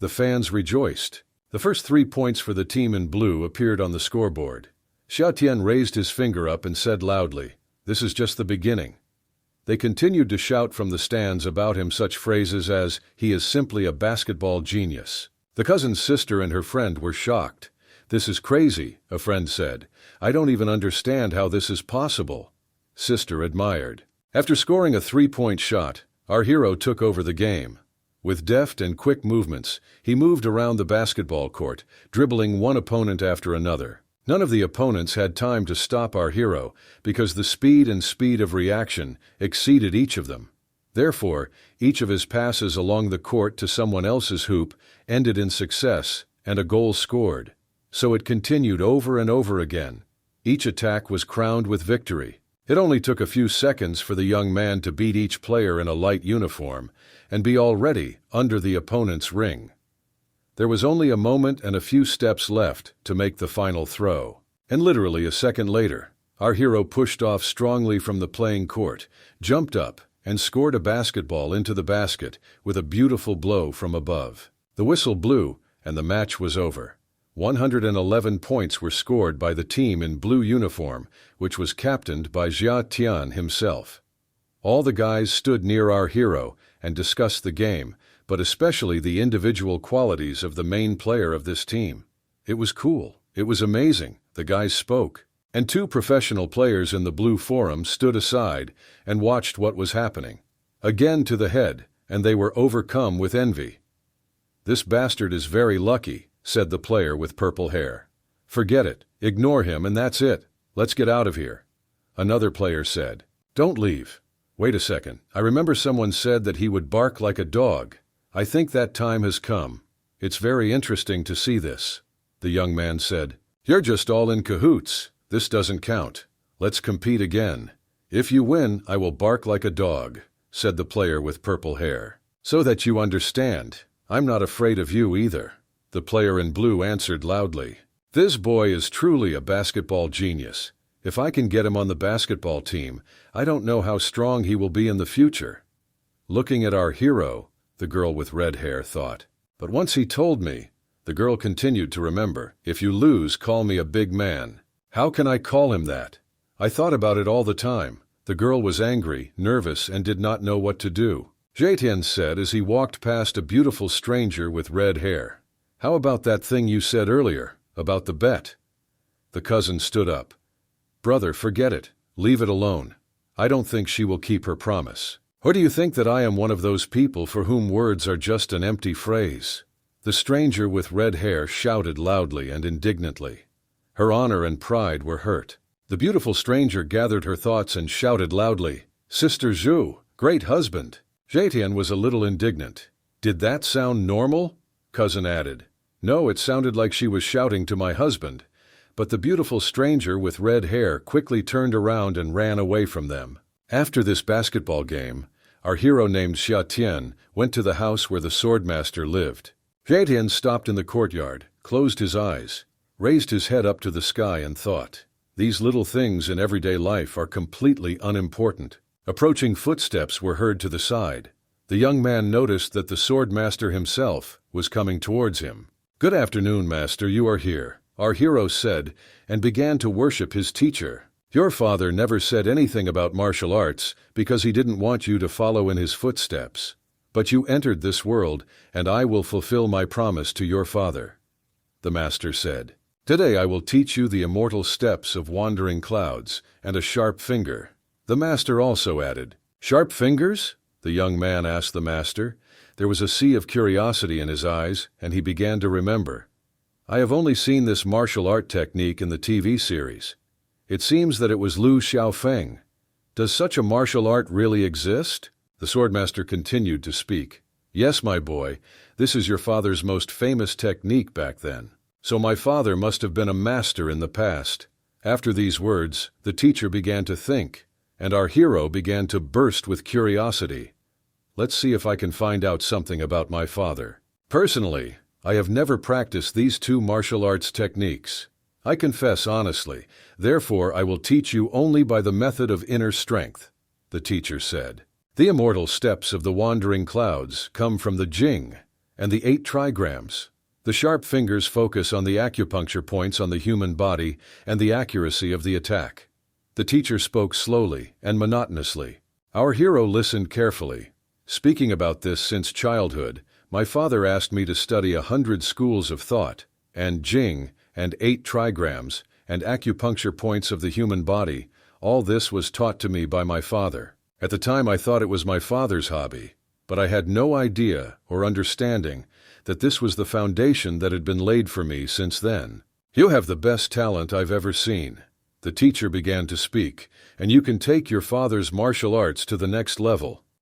The fans rejoiced. The first 3 points for the team in blue appeared on the scoreboard. Xiatian raised his finger up and said loudly, "This is just the beginning." They continued to shout from the stands about him such phrases as, "He is simply a basketball genius." The cousin's sister and her friend were shocked. "This is crazy," a friend said. "I don't even understand how this is possible." Sister admired. After scoring a 3-point shot, our hero took over the game. With deft and quick movements, he moved around the basketball court, dribbling one opponent after another. None of the opponents had time to stop our hero because the speed of reaction exceeded each of them. Therefore, each of his passes along the court to someone else's hoop ended in success and a goal scored. So it continued over and over again. Each attack was crowned with victory. It only took a few seconds for the young man to beat each player in a light uniform and be already under the opponent's ring. There was only a moment and a few steps left to make the final throw. And literally a second later, our hero pushed off strongly from the playing court, jumped up, and scored a basketball into the basket with a beautiful blow from above. The whistle blew, and the match was over. 111 points were scored by the team in blue uniform, which was captained by Xiatian himself. All the guys stood near our hero and discussed the game, but especially the individual qualities of the main player of this team. It was cool. It was amazing, the guys spoke. And 2 professional players in the blue forum stood aside and watched what was happening. Again to the head, and they were overcome with envy. "This bastard is very lucky," said the player with purple hair. "Forget it, ignore him, and that's it. Let's get out of here." Another player said, "Don't leave. Wait a second, I remember someone said that he would bark like a dog. I think that time has come. It's very interesting to see this." The young man said, "You're just all in cahoots. This doesn't count. Let's compete again. If you win, I will bark like a dog," said the player with purple hair. "So that you understand, I'm not afraid of you either," the player in blue answered loudly. "This boy is truly a basketball genius. If I can get him on the basketball team, I don't know how strong he will be in the future." Looking at our hero, the girl with red hair thought. But once he told me, the girl continued to remember, "If you lose, call me a big man." How can I call him that? I thought about it all the time. The girl was angry, nervous, and did not know what to do. Xiatian said as he walked past a beautiful stranger with red hair. "How about that thing you said earlier, about the bet?" The cousin stood up. "Brother, forget it. Leave it alone. I don't think she will keep her promise. Or do you think that I am one of those people for whom words are just an empty phrase?" The stranger with red hair shouted loudly and indignantly. Her honor and pride were hurt. The beautiful stranger gathered her thoughts and shouted loudly, "Sister Zhu, great husband." Xiatian was a little indignant. "Did that sound normal?" Cousin added. "No, it sounded like she was shouting to my husband." But the beautiful stranger with red hair quickly turned around and ran away from them. After this basketball game, our hero named Xiatian went to the house where the swordmaster lived. Xiatian stopped in the courtyard, closed his eyes, raised his head up to the sky and thought, "These little things in everyday life are completely unimportant." Approaching footsteps were heard to the side. The young man noticed that the sword master himself was coming towards him. "Good afternoon, master, you are here," our hero said, and began to worship his teacher. "Your father never said anything about martial arts because he didn't want you to follow in his footsteps. But you entered this world, and I will fulfill my promise to your father," the master said. "Today I will teach you the immortal steps of wandering clouds and a sharp finger." The master also added, "Sharp fingers?" the young man asked the master. There was a sea of curiosity in his eyes, and he began to remember. "I have only seen this martial art technique in the TV series. It seems that it was Lu Xiaofeng. Does such a martial art really exist?" The swordmaster continued to speak. "Yes, my boy, this is your father's most famous technique back then. So my father must have been a master in the past." After these words, the teacher began to think, and our hero began to burst with curiosity. "Let's see if I can find out something about my father. Personally, I have never practiced these two martial arts techniques. I confess honestly, therefore I will teach you only by the method of inner strength," the teacher said. "The immortal steps of the wandering clouds come from the Jing and the 8 trigrams. The sharp fingers focus on the acupuncture points on the human body and the accuracy of the attack." The teacher spoke slowly and monotonously. Our hero listened carefully. "Speaking about this since childhood, my father asked me to study 100 schools of thought, and Jing, and 8 trigrams, and acupuncture points of the human body. All this was taught to me by my father. At the time I thought it was my father's hobby, but I had no idea or understanding that this was the foundation that had been laid for me since then. You have the best talent I've ever seen," the teacher began to speak, "and you can take your father's martial arts to the next level.